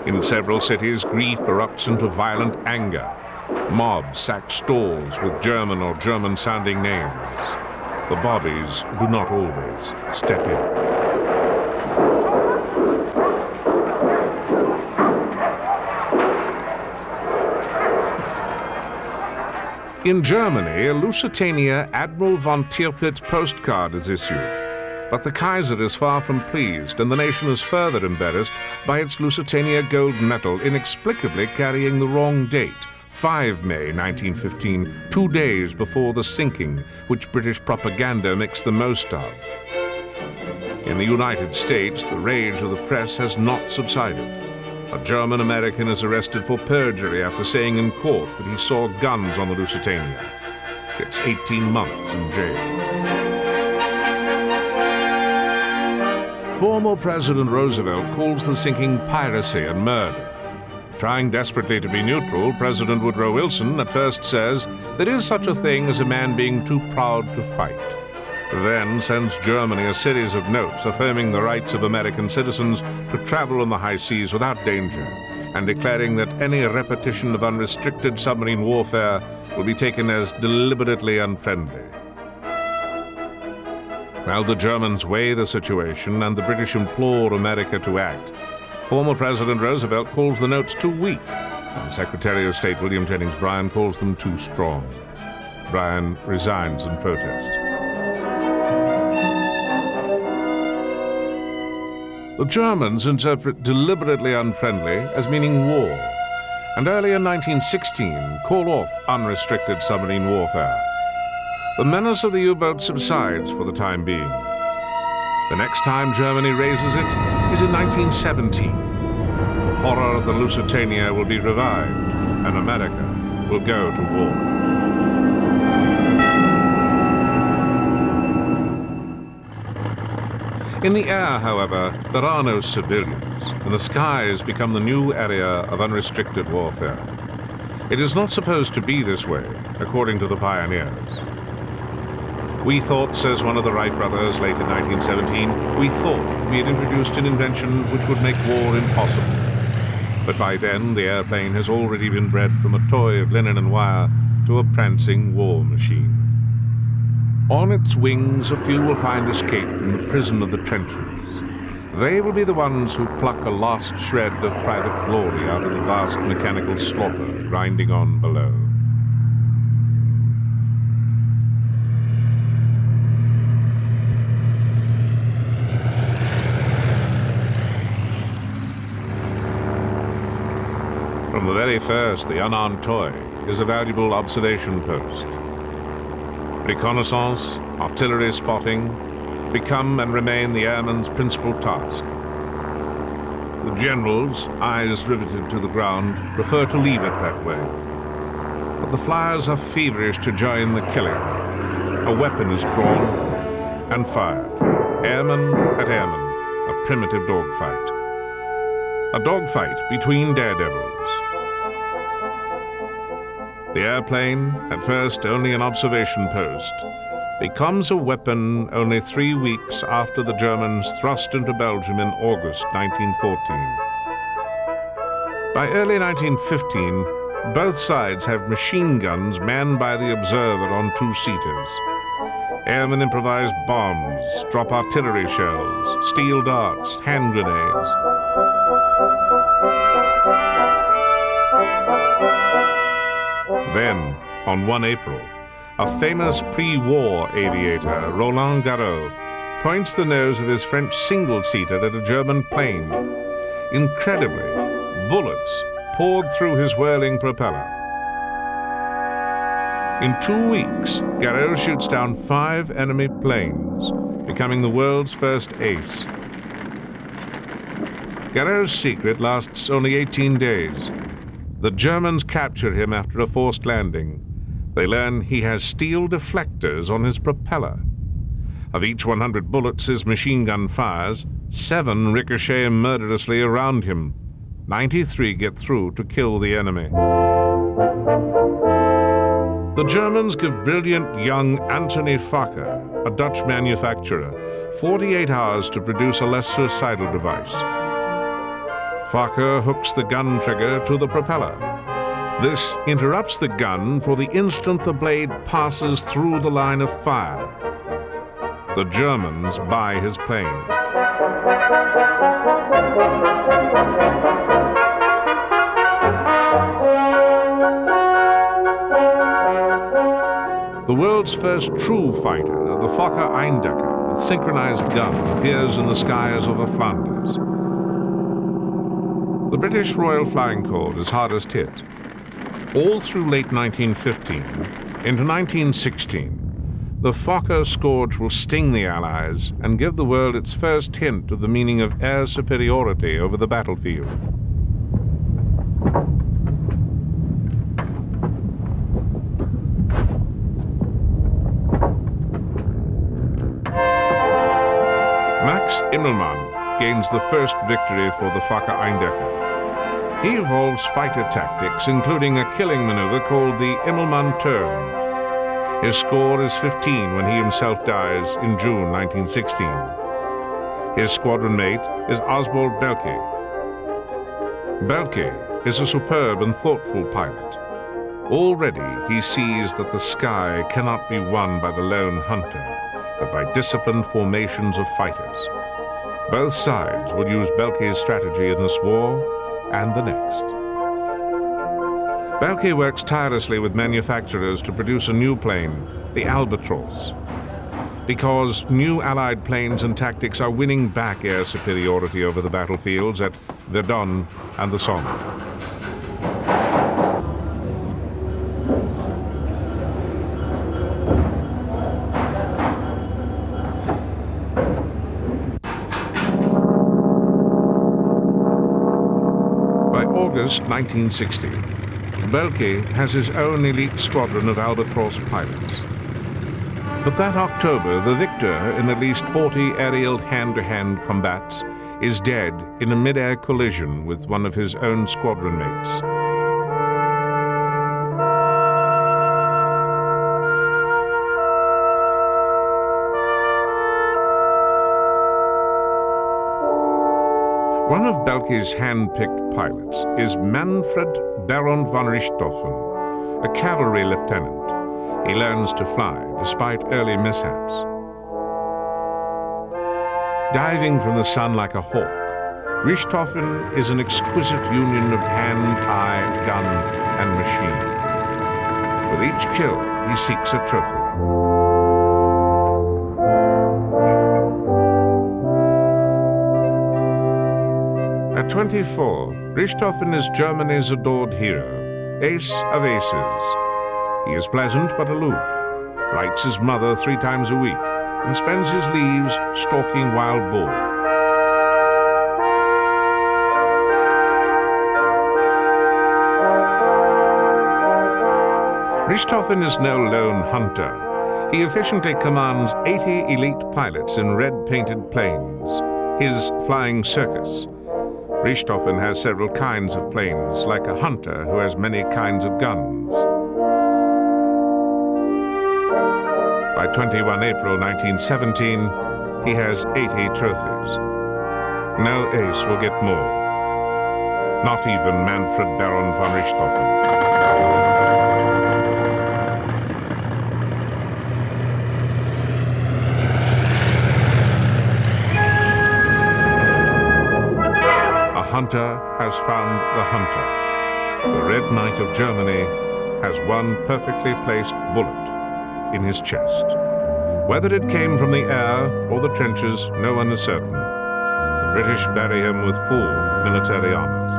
In several cities, grief erupts into violent anger. Mobs sack stores with German or German-sounding names. The bobbies do not always step in. In Germany, a Lusitania Admiral von Tirpitz postcard is issued. But the Kaiser is far from pleased, and the nation is further embarrassed by its Lusitania gold medal inexplicably carrying the wrong date, 5 May 1915, 2 days before the sinking, which British propaganda makes the most of. In the United States, the rage of the press has not subsided. A German American is arrested for perjury after saying in court that he saw guns on the Lusitania. Gets 18 months in jail. Former President Roosevelt calls the sinking piracy and murder. Trying desperately to be neutral, President Woodrow Wilson at first says there is such a thing as a man being too proud to fight. Then sends Germany a series of notes affirming the rights of American citizens to travel on the high seas without danger, and declaring that any repetition of unrestricted submarine warfare will be taken as deliberately unfriendly. While the Germans weigh the situation and the British implore America to act, former President Roosevelt calls the notes too weak, and Secretary of State William Jennings Bryan calls them too strong. Bryan resigns in protest. The Germans interpret deliberately unfriendly as meaning war, and early in 1916 call off unrestricted submarine warfare. The menace of the U-boat subsides for the time being. The next time Germany raises it is in 1917. The horror of the Lusitania will be revived, and America will go to war. In the air, however, there are no civilians, and the skies become the new area of unrestricted warfare. It is not supposed to be this way, according to the pioneers. We thought, says one of the Wright brothers late in 1917, we thought we had introduced an invention which would make war impossible. But by then, the airplane has already been bred from a toy of linen and wire to a prancing war machine. On its wings, a few will find escape from the prison of the trenches. They will be the ones who pluck a last shred of private glory out of the vast mechanical slaughter grinding on below. From the very first, the unarmed toy is a valuable observation post. Reconnaissance, artillery spotting, become and remain the airman's principal task. The generals, eyes riveted to the ground, prefer to leave it that way. But the flyers are feverish to join the killing. A weapon is drawn and fired. Airman at airman, a primitive dogfight. A dogfight between daredevils. The airplane, at first only an observation post, becomes a weapon only 3 weeks after the Germans thrust into Belgium in August 1914. By early 1915, both sides have machine guns manned by the observer on two-seaters. Airmen improvise bombs, drop artillery shells, steel darts, hand grenades. Then, on 1 April, A famous pre-war aviator, Roland Garros, points the nose of his French single-seater at a German plane. Incredibly, bullets poured through his whirling propeller. In 2 weeks, Garros shoots down 5 enemy planes, becoming the world's first ace. Garros' secret lasts only 18 days. The Germans capture him after a forced landing. They learn he has steel deflectors on his propeller. Of each 100 bullets his machine gun fires, 7 ricochet murderously around him. 93 get through to kill the enemy. The Germans give brilliant young Anthony Fokker, a Dutch manufacturer, 48 hours to produce a less suicidal device. Fokker hooks the gun trigger to the propeller. This interrupts the gun for the instant the blade passes through the line of fire. The Germans buy his plane. The world's first true fighter, the Fokker Eindecker, with synchronized gun, appears in the skies over Flanders. The British Royal Flying Corps is hardest hit. All through late 1915 into 1916, the Fokker Scourge will sting the Allies and give the world its first hint of the meaning of air superiority over the battlefield. Max Immelmann gains the first victory for the Fokker Eindecker. He evolves fighter tactics, including a killing maneuver called the Immelmann turn. His score is 15 when he himself dies in June 1916. His squadron mate is Oswald Belke. Belke is a superb and thoughtful pilot. Already he sees that the sky cannot be won by the lone hunter, but by disciplined formations of fighters. Both sides will use Belke's strategy in this war and the next. Belke works tirelessly with manufacturers to produce a new plane, the Albatross, because new Allied planes and tactics are winning back air superiority over the battlefields at Verdun and the Somme. August 1960, Belke has his own elite squadron of Albatross pilots. But that October, the victor in at least 40 aerial hand-to-hand combats is dead in a mid-air collision with one of his own squadron mates. One of Belke's hand-picked pilots is Manfred Baron von Richthofen, a cavalry lieutenant. He learns to fly despite early mishaps. Diving from the sun like a hawk, Richthofen is an exquisite union of hand, eye, gun, and machine. With each kill, he seeks a trophy. At 24, Richthofen is Germany's adored hero, ace of aces. He is pleasant but aloof, writes his mother 3 times a week, and spends his leaves stalking wild boar. Richthofen is no lone hunter. He efficiently commands 80 elite pilots in red-painted planes, his flying circus. Richthofen has several kinds of planes, like a hunter who has many kinds of guns. By 21 April 1917, he has 80 trophies. No ace will get more. Not even Manfred Baron von Richthofen. Hunter has found the hunter. The Red Knight of Germany has one perfectly placed bullet in his chest. Whether it came from the air or the trenches, no one is certain. The British bury him with full military honors.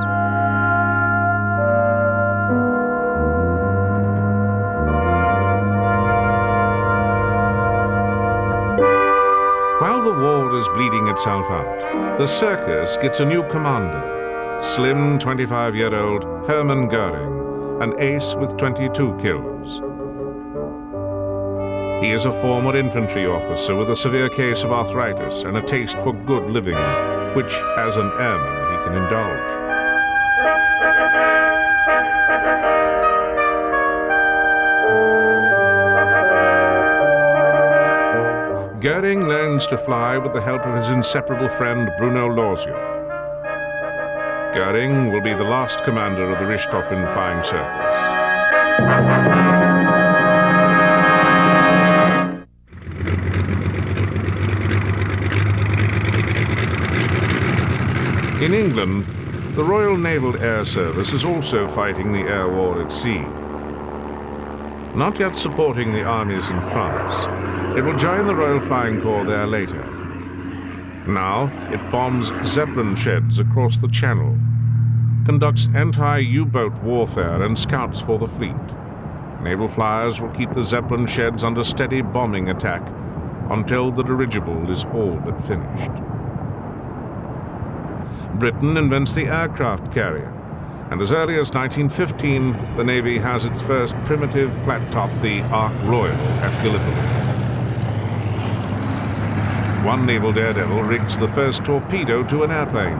While the war is bleeding itself out, the circus gets a new commander, slim 25-year-old Hermann Goring, an ace with 22 kills. He is a former infantry officer with a severe case of arthritis and a taste for good living, which, as an airman, he can indulge. Goring learns to fly with the help of his inseparable friend Bruno Lorzier. Goring will be the last commander of the Richthofen Flying Circus. In England, the Royal Naval Air Service is also fighting the air war at sea. Not yet supporting the armies in France, it will join the Royal Flying Corps there later. Now, it bombs Zeppelin sheds across the Channel, conducts anti-U-boat warfare and scouts for the fleet. Naval flyers will keep the Zeppelin sheds under steady bombing attack until the dirigible is all but finished. Britain invents the aircraft carrier, and as early as 1915, the Navy has its first primitive flat-top, the Ark Royal, at Gallipoli. One naval daredevil rigs the first torpedo to an airplane.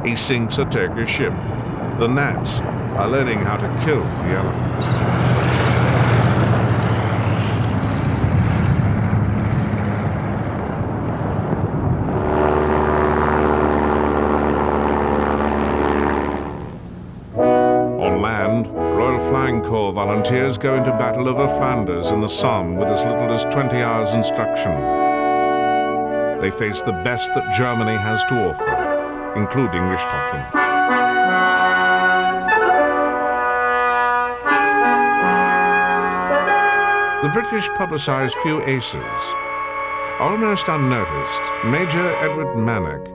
He sinks a Turkish ship. The Nats are learning how to kill the elephants. Corps volunteers go into battle over Flanders in the Somme with as little as 20 hours instruction. They face the best that Germany has to offer, including Richthofen. The British publicize few aces. Almost unnoticed, Major Edward Mannock,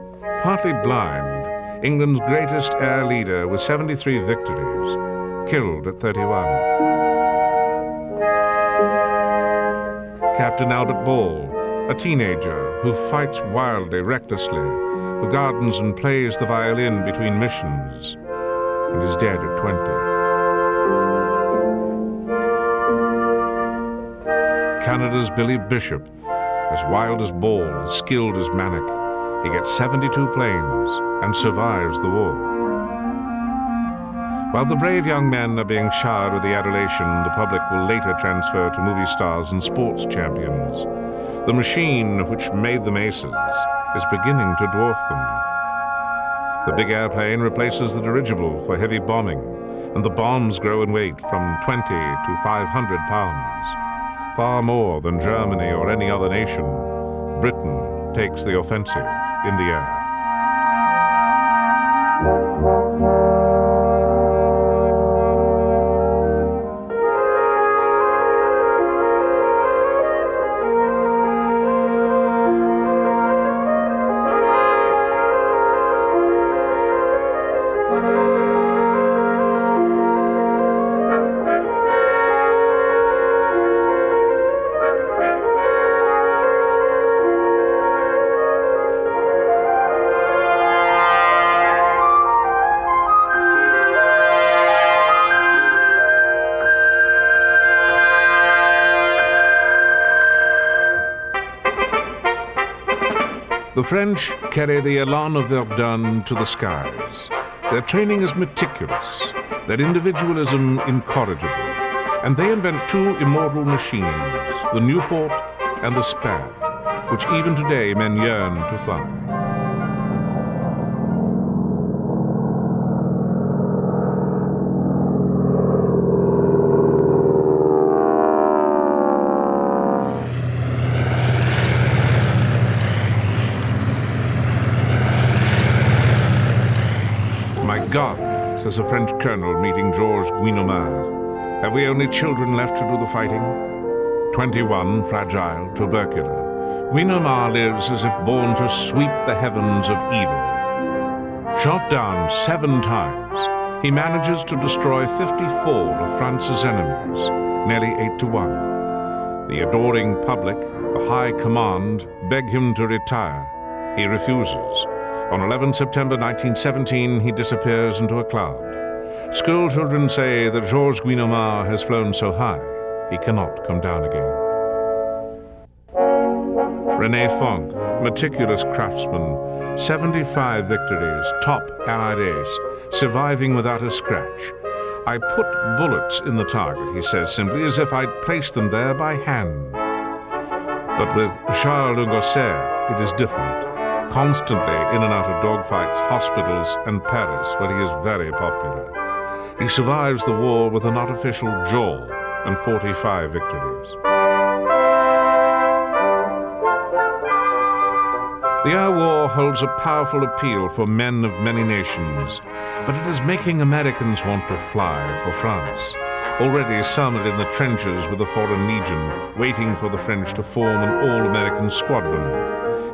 partly blind, England's greatest air leader with 73 victories, killed at 31. Captain Albert Ball, a teenager who fights wildly, recklessly, who gardens and plays the violin between missions, and is dead at 20. Canada's Billy Bishop, as wild as Ball, as skilled as Mannock, he gets 72 planes and survives the war. While the brave young men are being showered with the adulation the public will later transfer to movie stars and sports champions, the machine which made them aces is beginning to dwarf them. The big airplane replaces the dirigible for heavy bombing, and the bombs grow in weight from 20 to 500 pounds. Far more than Germany or any other nation, Britain takes the offensive in the air. The French carry the Elan of Verdun to the skies. Their training is meticulous, their individualism incorrigible, and they invent two immortal machines, the Nieuport and the Spad, which even today men yearn to fly. God, says a French colonel meeting Georges Guinomard, have we only children left to do the fighting? 21, fragile, tubercular, Guinomar lives as if born to sweep the heavens of evil. Shot down 7 times, he manages to destroy 54 of France's enemies, nearly 8-1. The adoring public, the high command, beg him to retire. He refuses. On 11 September 1917, he disappears into a cloud. School children say that Georges Guinomar has flown so high, he cannot come down again. René Fonck, meticulous craftsman, 75 victories, top Allied ace, surviving without a scratch. I put bullets in the target, he says simply, as if I'd placed them there by hand. But with Charles de Gaucer, it is different. Constantly in and out of dogfights, hospitals, and Paris, where he is very popular. He survives the war with an artificial jaw and 45 victories. The air war holds a powerful appeal for men of many nations, but it is making Americans want to fly for France. Already some are in the trenches with the Foreign Legion, waiting for the French to form an all-American squadron.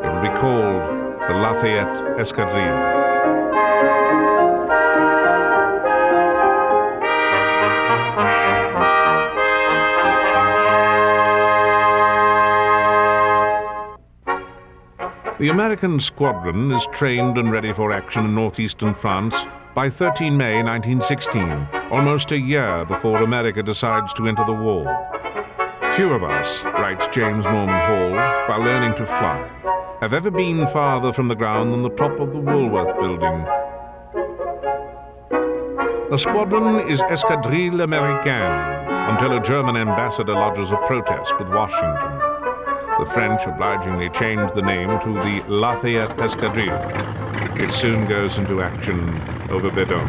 It will be called the Lafayette Escadrille. The American squadron is trained and ready for action in northeastern France by 13 May 1916, almost a year before America decides to enter the war. Few of us, writes James Norman Hall, while learning to fly, have ever been farther from the ground than the top of the Woolworth building. The squadron is Escadrille Américaine until a German ambassador lodges a protest with Washington. The French obligingly changed the name to the Lafayette Escadrille. It soon goes into action over Verdun.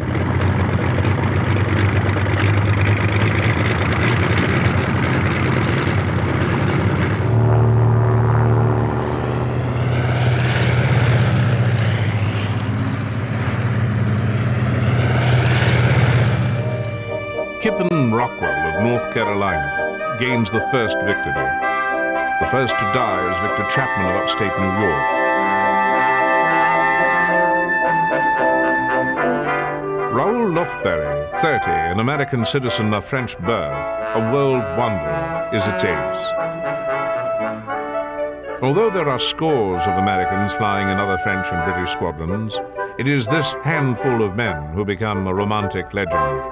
Kippen Rockwell of North Carolina gains the first victory. The first to die is Victor Chapman of upstate New York. Raoul Lofberry, 30, an American citizen of French birth, a world wonder, is its ace. Although there are scores of Americans flying in other French and British squadrons, it is this handful of men who become a romantic legend.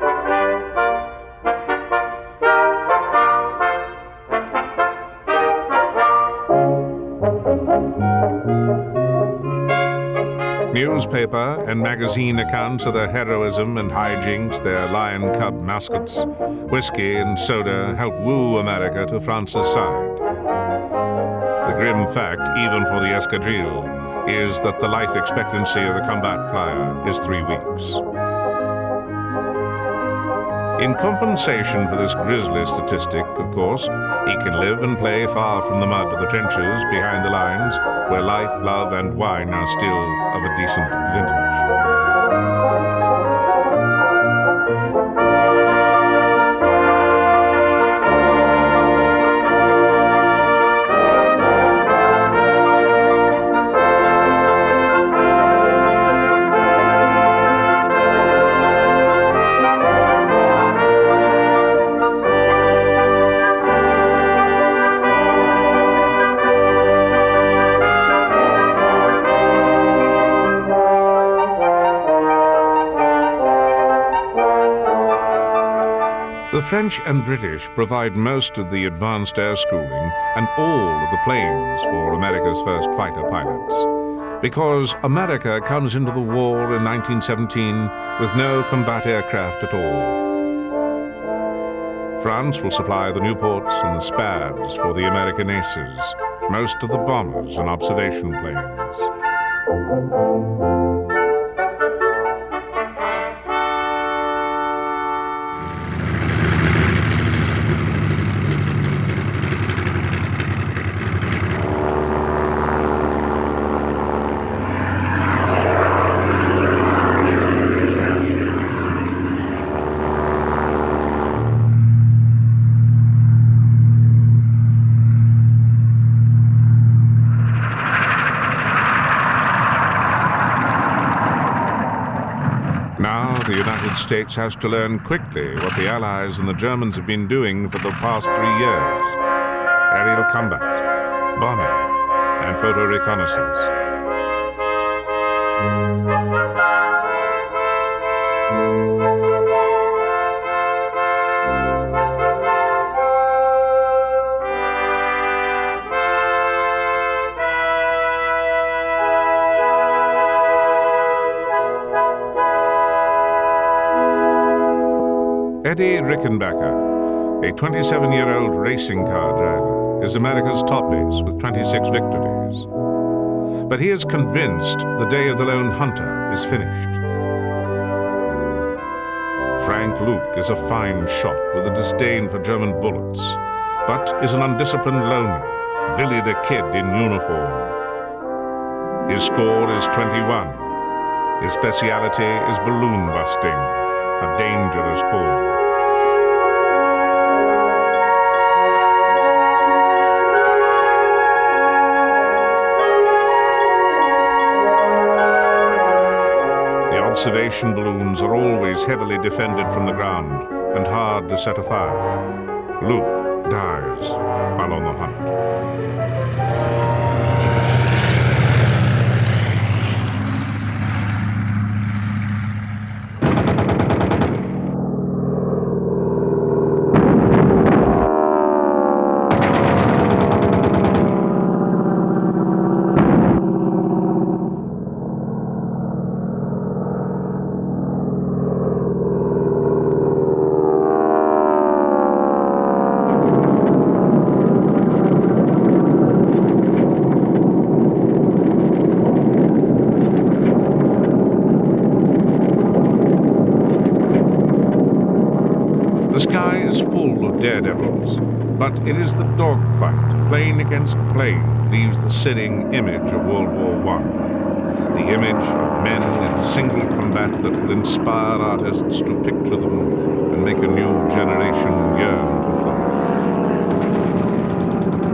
Newspaper and magazine accounts of their heroism and hijinks, their lion cub mascots, whiskey and soda help woo America to France's side. The grim fact, even for the Escadrille, is that the life expectancy of the combat flyer is 3 weeks. In compensation for this grisly statistic, of course, he can live and play far from the mud of the trenches behind the lines, where life, love, and wine are still of a decent vintage. The French and British provide most of the advanced air schooling and all of the planes for America's first fighter pilots, because America comes into the war in 1917 with no combat aircraft at all. France will supply the Nieuports and the Spads for the American aces, most of the bombers and observation planes. Now the United States has to learn quickly what the Allies and the Germans have been doing for the past 3 years. Aerial combat, bombing, and photo reconnaissance. Eddie Rickenbacker, a 27-year-old racing car driver, is America's top ace with 26 victories. But he is convinced the day of the lone hunter is finished. Frank Luke is a fine shot with a disdain for German bullets, but is an undisciplined loner, Billy the Kid in uniform. His score is 21. His speciality is balloon busting, a dangerous calling. Observation balloons are always heavily defended from the ground and hard to set afire. Luke dies while on the hunt. The sky is full of daredevils, but it is the dogfight, plane against plane, leaves the sinning image of World War I. The image of men in single combat that will inspire artists to picture them and make a new generation yearn to fly.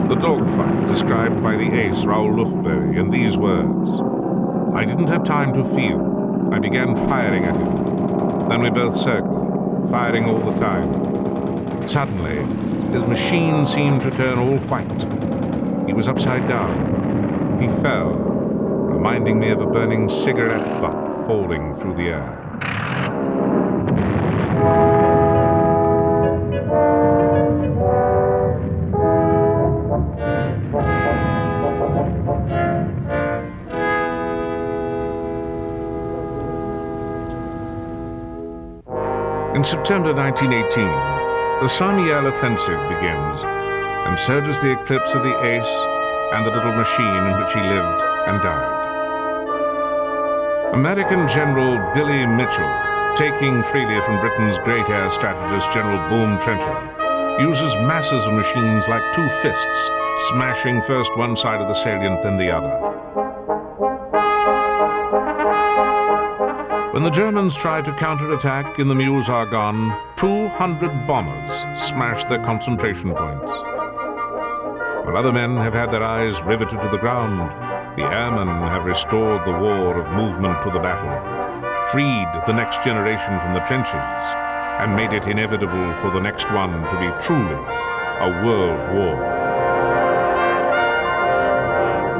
The dogfight described by the ace Raoul Lufberry in these words: "I didn't have time to feel. I began firing at him. Then we both circled, firing all the time. Suddenly, his machine seemed to turn all white. He was upside down. He fell, reminding me of a burning cigarette butt falling through the air." In September 1918, the Somme offensive begins, and so does the eclipse of the ace and the little machine in which he lived and died. American General Billy Mitchell, taking freely from Britain's great air strategist General Boom Trenchard, uses masses of machines like two fists, smashing first one side of the salient, then the other. When the Germans tried to counterattack in the Meuse-Argonne, 200 bombers smashed their concentration points. While other men have had their eyes riveted to the ground, the airmen have restored the war of movement to the battle, freed the next generation from the trenches, and made it inevitable for the next one to be truly a world war.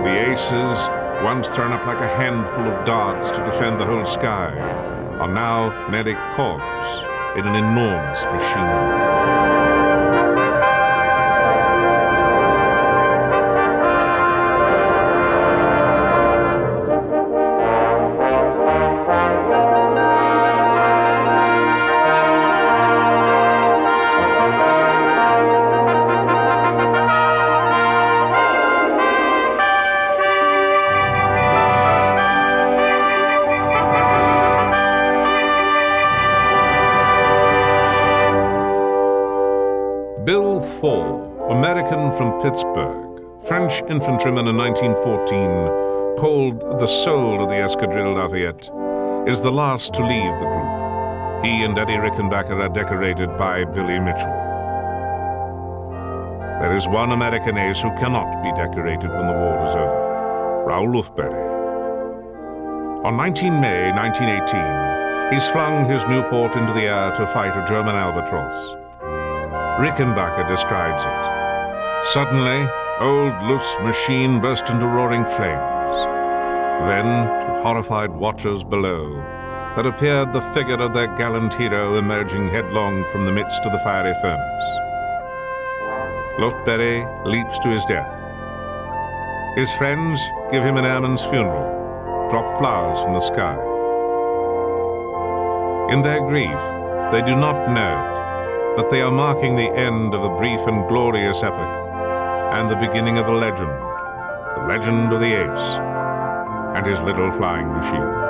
The aces, once thrown up like a handful of darts to defend the whole sky, are now merely cogs in an enormous machine. American from Pittsburgh, French infantryman in 1914, called the soul of the Escadrille Lafayette, is the last to leave the group. He and Eddie Rickenbacker are decorated by Billy Mitchell. There is one American ace who cannot be decorated when the war is over, Raoul Lufberry. On 19 May 1918, He's flung his Nieuport into the air to fight a German albatross. Rickenbacker describes it. Suddenly, old Luft's machine burst into roaring flames. Then, to horrified watchers below, there appeared the figure of their gallant hero emerging headlong from the midst of the fiery furnace. Lufbery leaps to his death. His friends give him an airman's funeral, drop flowers from the sky. In their grief, they do not know it, but they are marking the end of a brief and glorious epoch and the beginning of a legend, the legend of the ace and his little flying machine.